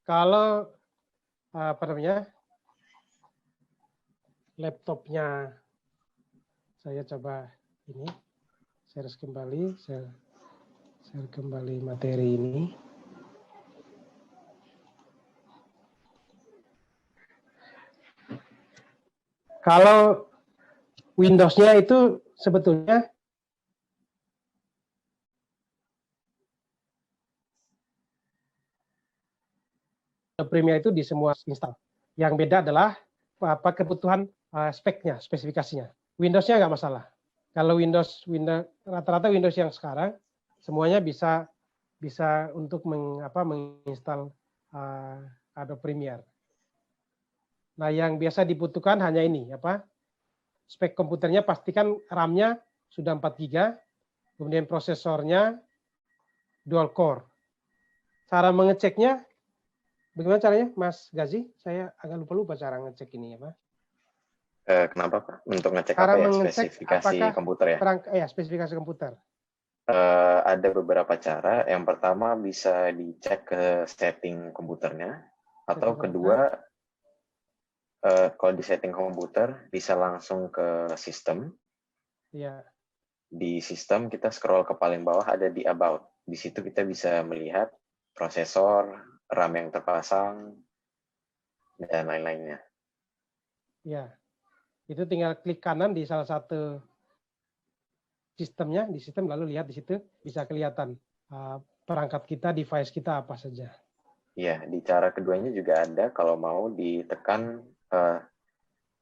Kalau laptopnya saya coba ini. Share kembali materi ini. Kalau Windows-nya itu sebetulnya Premiere itu di semua install. Yang beda adalah kebutuhan speknya, spesifikasinya. Windows-nya nggak masalah. Kalau Windows rata-rata Windows yang sekarang semuanya bisa untuk menginstal Adobe Premiere. Nah, yang biasa dibutuhkan hanya ini, spek komputernya pastikan RAM-nya sudah 4 GB, kemudian prosesornya dual core. Cara mengeceknya, bagaimana caranya, Mas Gazi? Saya agak lupa cara ngecek ini, Kenapa Pak? Untuk ngecek apa ya? Spesifikasi komputer ya? Spesifikasi komputer. Ada beberapa cara. Yang pertama bisa dicek ke setting komputernya, atau kedua kalau di setting komputer bisa langsung ke sistem. Iya. Di sistem kita scroll ke paling bawah, ada di about. Di situ kita bisa melihat prosesor, RAM yang terpasang, dan lain-lainnya. Ya, itu tinggal klik kanan di salah satu sistemnya, di sistem, lalu lihat di situ bisa kelihatan perangkat kita, device kita apa saja. Iya, di cara keduanya juga ada. Kalau mau ditekan,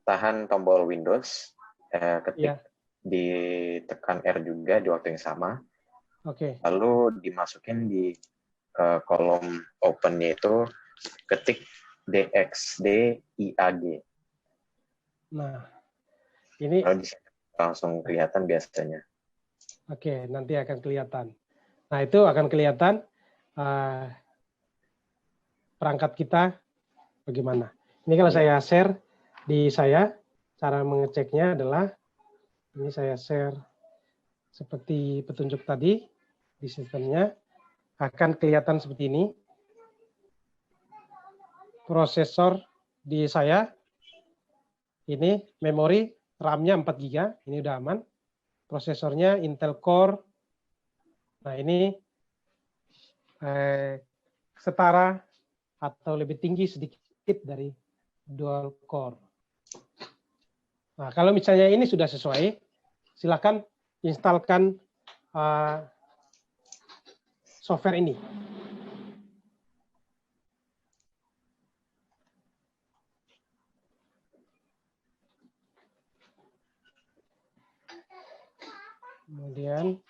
tahan tombol Windows, ketik, ditekan R juga di waktu yang sama. Oke. Lalu dimasukin di kolom open-nya itu, ketik DXDIAG. Nah, ini langsung kelihatan biasanya. Oke, nanti akan kelihatan. Nah, itu akan kelihatan perangkat kita bagaimana. Ini kalau saya share di cara mengeceknya adalah, ini saya share seperti petunjuk tadi di sistemnya. akan kelihatan seperti ini. Prosesor di saya, ini memori RAM-nya 4 GB, ini udah aman. Prosesornya Intel Core. Nah ini setara atau lebih tinggi sedikit dari dual core. Nah kalau misalnya ini sudah sesuai, silakan instalkan software ini. Kemudian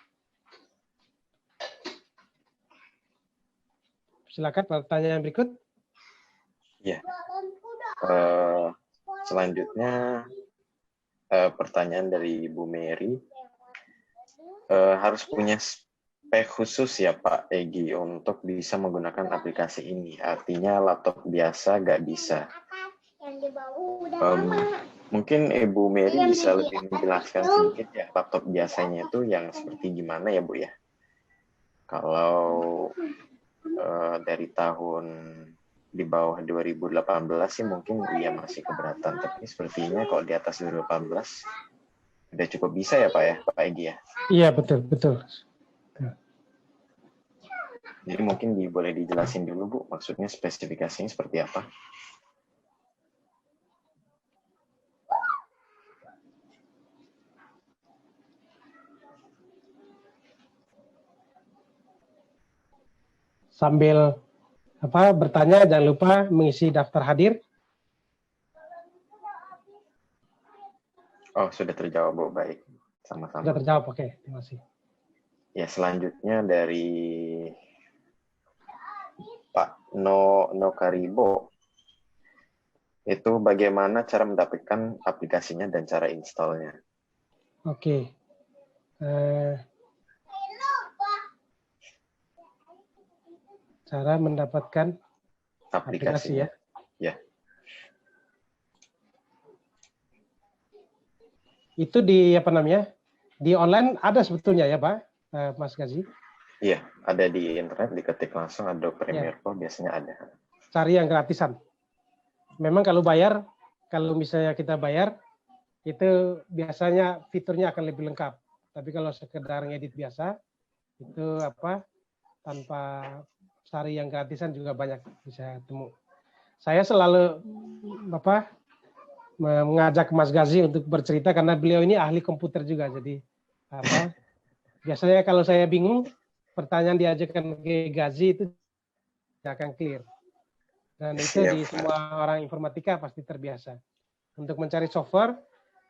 silakan pertanyaan berikut. Ya. Selanjutnya pertanyaan dari Ibu Mary. Harus punya spek khusus ya Pak Egi untuk bisa menggunakan aplikasi ini. Artinya laptop biasa nggak bisa. Mungkin Ibu Mary bisa lebih menjelaskan sedikit ya laptop biasanya itu yang seperti gimana ya Bu ya? Kalau dari tahun di bawah 2018 sih mungkin dia masih keberatan, tapi sepertinya kalau di atas 2018 udah cukup bisa ya Pak ya, Pak Egi ya? Iya betul. Jadi mungkin boleh dijelasin dulu Bu, maksudnya spesifikasinya seperti apa? Sambil bertanya, jangan lupa mengisi daftar hadir. Oh, sudah terjawab Bu, baik. Sama-sama. Sudah terjawab, oke. Terima kasih. Ya, selanjutnya dari Pak Nokaribo. Itu bagaimana cara mendapatkan aplikasinya dan cara installnya? Oke. Cara mendapatkan aplikasi ya. Ya. Itu di di online ada sebetulnya ya Pak, Mas Gazi? Iya, ada di internet, diketik langsung Adobe Premiere Pro biasanya ada. Cari yang gratisan. Memang kalau misalnya kita bayar, itu biasanya fiturnya akan lebih lengkap. Tapi kalau sekedar ngedit biasa, itu tanpa cari yang gratisan juga banyak bisa temu. Saya selalu mengajak Mas Gazi untuk bercerita karena beliau ini ahli komputer juga. Jadi biasanya kalau saya bingung, pertanyaan diajukan ke Gazi itu akan clear. Dan itu di semua orang informatika pasti terbiasa. Untuk mencari software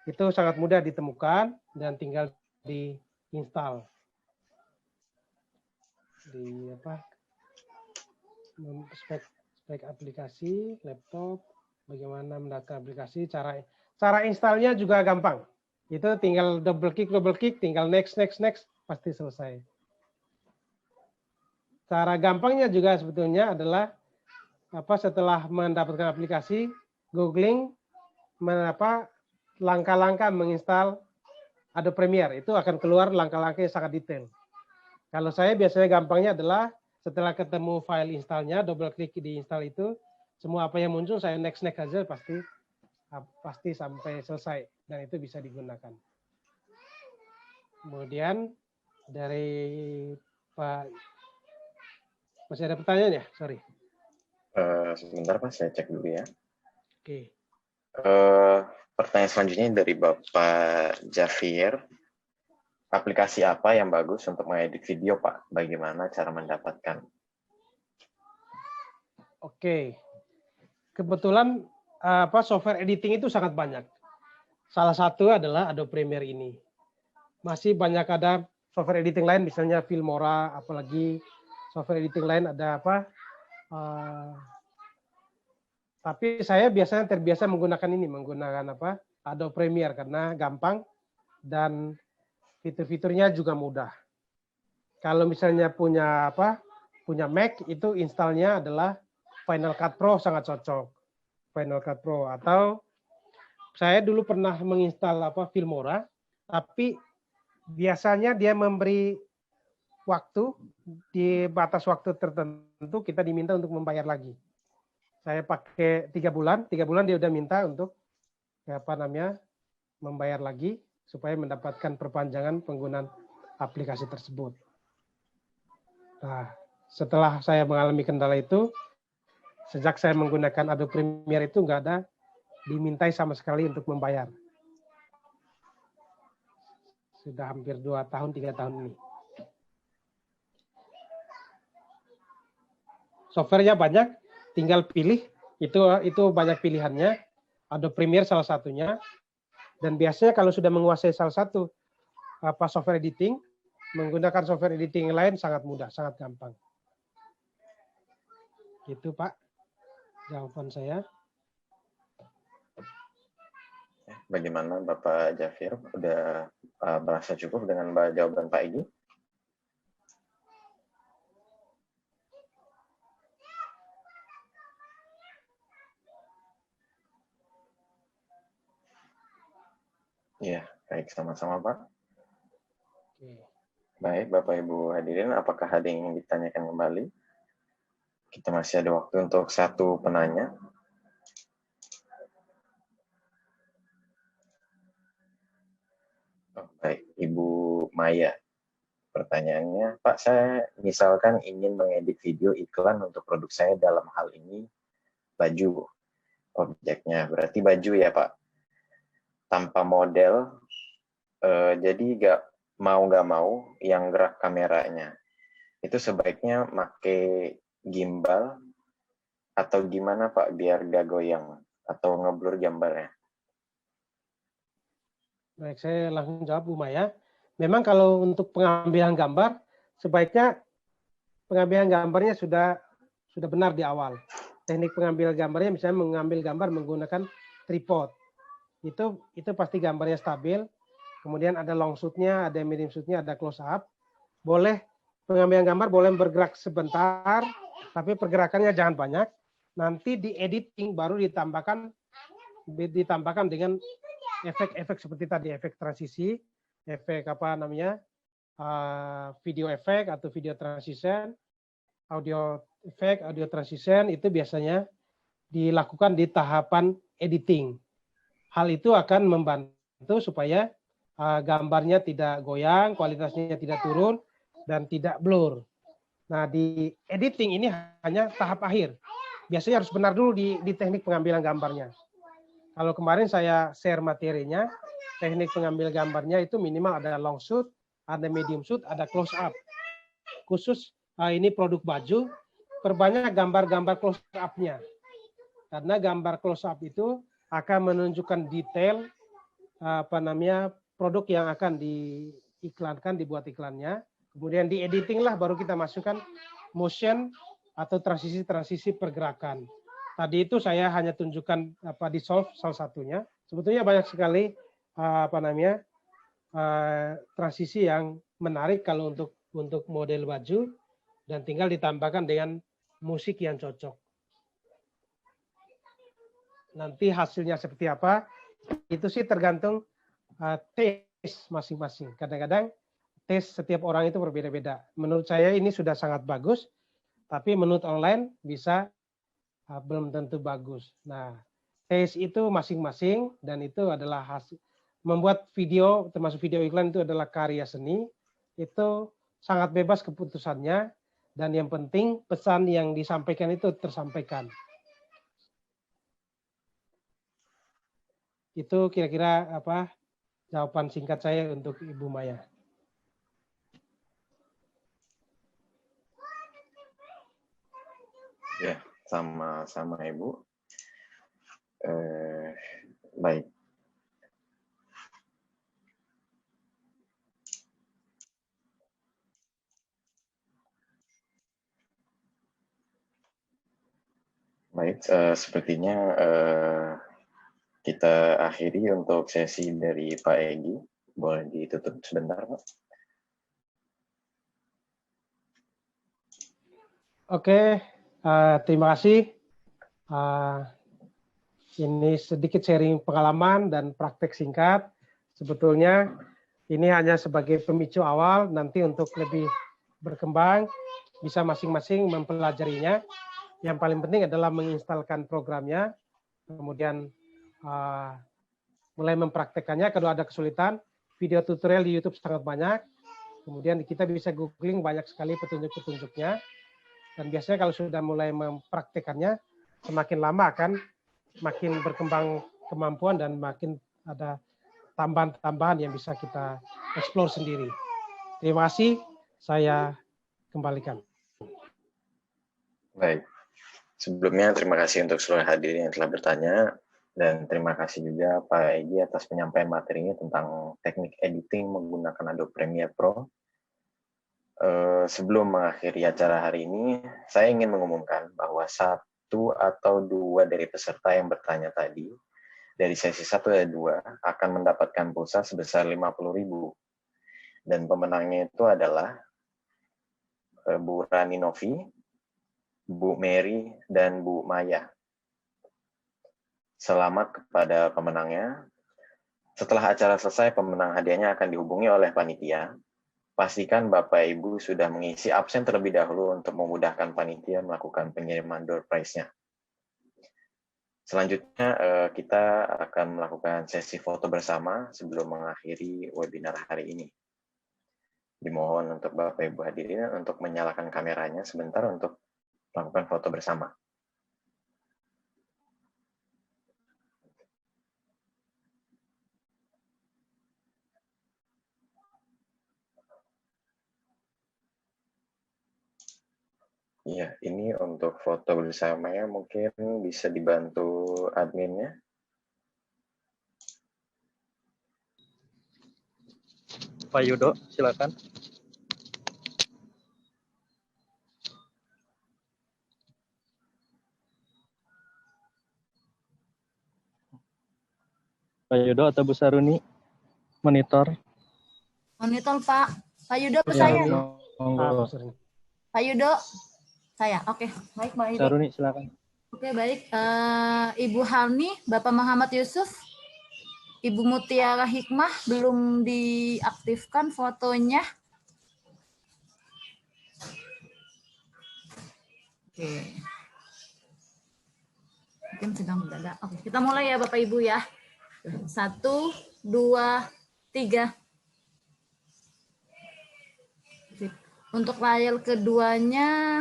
itu sangat mudah ditemukan dan tinggal diinstal. Spek aplikasi, laptop, bagaimana mendaftar aplikasi, cara installnya juga gampang. Itu tinggal double click, tinggal next, pasti selesai. Cara gampangnya juga sebetulnya adalah setelah mendapatkan aplikasi, googling langkah-langkah menginstal Adobe Premiere, itu akan keluar langkah-langkah yang sangat detail. Kalau saya biasanya gampangnya adalah setelah ketemu file installnya, double klik di install itu, semua apa yang muncul saya next aja pasti sampai selesai dan itu bisa digunakan. Kemudian dari Pak, masih ada pertanyaan ya? Sorry. Sebentar Pak, saya cek dulu ya. Oke. Pertanyaan selanjutnya dari Bapak Jafir. Aplikasi apa yang bagus untuk mengedit video, Pak? Bagaimana cara mendapatkan? Oke. Kebetulan software editing itu sangat banyak. Salah satu adalah Adobe Premiere ini. Masih banyak ada software editing lain, misalnya Filmora, apalagi software editing lain ada tapi saya biasanya terbiasa menggunakan Adobe Premiere karena gampang dan fitur-fiturnya juga mudah. Kalau misalnya punya Mac, itu installnya adalah Final Cut Pro, sangat cocok. Final Cut Pro, atau saya dulu pernah menginstal Filmora, tapi biasanya dia memberi waktu, di batas waktu tertentu kita diminta untuk membayar lagi. Saya pakai 3 bulan dia udah minta untuk membayar lagi supaya mendapatkan perpanjangan penggunaan aplikasi tersebut. Nah, setelah saya mengalami kendala itu, sejak saya menggunakan Adobe Premiere itu nggak ada dimintai sama sekali untuk membayar. Sudah hampir 2 tahun, 3 tahun ini. Softwarenya banyak, tinggal pilih, itu banyak pilihannya. Adobe Premiere salah satunya. Dan biasanya kalau sudah menguasai salah satu software editing, menggunakan software editing lain sangat mudah, sangat gampang. Gitu Pak, jawaban saya. Bagaimana Bapak Jafir? Udah merasa cukup dengan jawaban Pak Egy? Iya, baik, sama-sama Pak. Oke. Baik, Bapak Ibu hadirin, apakah ada yang ingin ditanyakan kembali? Kita masih ada waktu untuk 1 penanya. Oh, baik, Ibu Maya. Pertanyaannya, Pak, saya misalkan ingin mengedit video iklan untuk produk saya, dalam hal ini baju. Objeknya berarti baju ya Pak. Tanpa model, jadi nggak mau yang gerak kameranya. Itu sebaiknya pakai gimbal atau gimana Pak biar nggak goyang atau ngeblur gambarnya? Baik, saya langsung jawab Bu Maya. Memang kalau untuk pengambilan gambar, sebaiknya pengambilan gambarnya sudah benar di awal. Teknik pengambilan gambarnya misalnya mengambil gambar menggunakan tripod. Itu pasti gambarnya stabil. Kemudian ada long shoot-nya, ada medium shoot-nya, ada close up. Boleh pengambilan gambar boleh bergerak sebentar, tapi pergerakannya jangan banyak. Nanti di editing baru ditambahkan dengan efek-efek seperti tadi, efek transisi, efek video efek atau video transition, audio efek, audio transition, itu biasanya dilakukan di tahapan editing. Hal itu akan membantu supaya gambarnya tidak goyang, kualitasnya tidak turun, dan tidak blur. Nah, di editing ini hanya tahap akhir. Biasanya harus benar dulu di teknik pengambilan gambarnya. Kalau kemarin saya share materinya, teknik pengambil gambarnya itu minimal ada long shoot, ada medium shoot, ada close up. Khusus ini produk baju, perbanyak gambar-gambar close up-nya. Karena gambar close up itu akan menunjukkan detail produk yang akan diiklankan, dibuat iklannya. Kemudian di editing lah baru kita masukkan motion atau transisi pergerakan. Tadi itu saya hanya tunjukkan dissolve salah satunya. Sebetulnya banyak sekali transisi yang menarik kalau untuk model baju, dan tinggal ditambahkan dengan musik yang cocok. Nanti hasilnya seperti apa, itu sih tergantung tes masing-masing. Kadang-kadang tes setiap orang itu berbeda-beda. Menurut saya ini sudah sangat bagus, tapi menurut online bisa belum tentu bagus. Nah, tes itu masing-masing, dan itu adalah hasil. Membuat video, termasuk video iklan, itu adalah karya seni. Itu sangat bebas keputusannya, dan yang penting pesan yang disampaikan itu tersampaikan. Itu kira-kira jawaban singkat saya untuk Ibu Maya. Ya, sama-sama Ibu. Baik. Baik, sepertinya kita akhiri untuk sesi dari Pak Egy. Boleh ditutup sebentar, Pak. Oke, terima kasih. Ini sedikit sharing pengalaman dan praktek singkat. Sebetulnya ini hanya sebagai pemicu awal, nanti untuk lebih berkembang, bisa masing-masing mempelajarinya. Yang paling penting adalah menginstalkan programnya, kemudian mulai mempraktekannya. Kalau ada kesulitan, video tutorial di YouTube sangat banyak. Kemudian kita bisa googling banyak sekali petunjuk-petunjuknya. Dan biasanya kalau sudah mulai mempraktekannya, semakin lama akan makin berkembang kemampuan dan makin ada tambahan-tambahan yang bisa kita explore sendiri. Terima kasih, saya kembalikan. Baik. Sebelumnya terima kasih untuk seluruh hadirin yang telah bertanya, dan terima kasih juga Pak Egy atas penyampaian materinya tentang teknik editing menggunakan Adobe Premiere Pro. Sebelum mengakhiri acara hari ini, saya ingin mengumumkan bahwa 1 atau 2 dari peserta yang bertanya tadi, dari sesi 1 dan 2, akan mendapatkan pulsa sebesar 50.000. Dan pemenangnya itu adalah Bu Rani Novi, Bu Mary, dan Bu Maya. Selamat kepada pemenangnya. Setelah acara selesai, pemenang hadiahnya akan dihubungi oleh panitia. Pastikan Bapak Ibu sudah mengisi absen terlebih dahulu untuk memudahkan panitia melakukan pengiriman door prize-nya. Selanjutnya, kita akan melakukan sesi foto bersama sebelum mengakhiri webinar hari ini. Dimohon untuk Bapak Ibu hadirin untuk menyalakan kameranya sebentar untuk melakukan foto bersama. Ya, ini untuk foto bersamanya mungkin bisa dibantu adminnya. Pak Yudo, silakan. Pak Yudo atau Bu Saruni, monitor. Monitor Pak. Pak Yudo ke Ya, saya. monggo. Pak Yudo, saya. Oke, baik Pak Yudo. Saruni, silakan. Oke, baik. Ibu Hani, Bapak Muhammad Yusuf, Ibu Mutiara Hikmah belum diaktifkan fotonya. Oke. Mungkin sedang mendadak. Oke, kita mulai ya Bapak Ibu ya. 1, 2, 3. Untuk layar keduanya,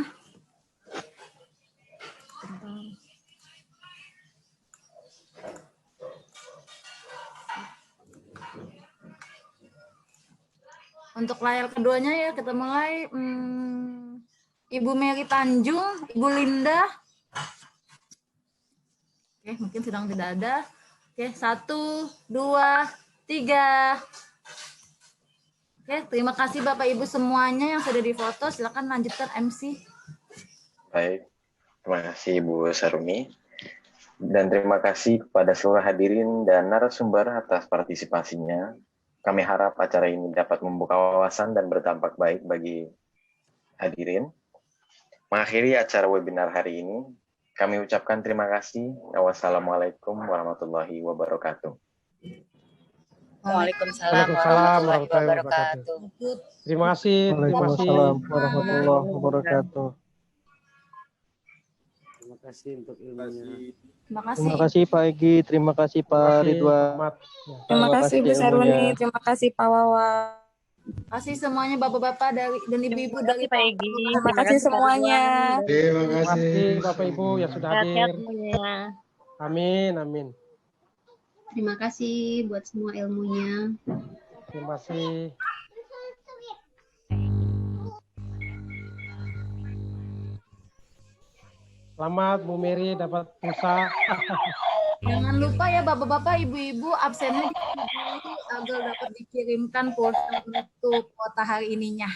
ya kita mulai. Ibu Mary Tanjung, Ibu Linda. Oke, mungkin sedang tidak ada. Oke, 1, 2, 3. Oke, terima kasih Bapak Ibu semuanya yang sudah difoto. Silakan lanjutkan MC. Baik, terima kasih Bu Saruni. Dan terima kasih kepada seluruh hadirin dan narasumber atas partisipasinya. Kami harap acara ini dapat membuka wawasan dan berdampak baik bagi hadirin. Mengakhiri acara webinar hari ini, kami ucapkan terima kasih. Wassalamualaikum warahmatullahi wabarakatuh. Waalaikumsalam warahmatullahi wabarakatuh. Terima kasih. Waalaikumsalam warahmatullahi wabarakatuh. Terima kasih untuk ilmunya. Terima kasih Pak Egy, terima kasih Pak Ridwan. Terima kasih Bu Saruni, ilmunya. terima kasih Pak Wawa. Terima kasih semuanya Bapak-bapak dan Ibu-ibu dari Pak Egy. Terima kasih semuanya. Terima kasih Bapak Ibu yang sudah hadir. Amin, amin. Terima kasih buat semua ilmunya. Terima kasih. Selamat Bu Mary dapat pulsa. Jangan lupa ya Bapak-bapak, Ibu-ibu absennya agar dapat dikirimkan pulsa untuk kuota hari ininya.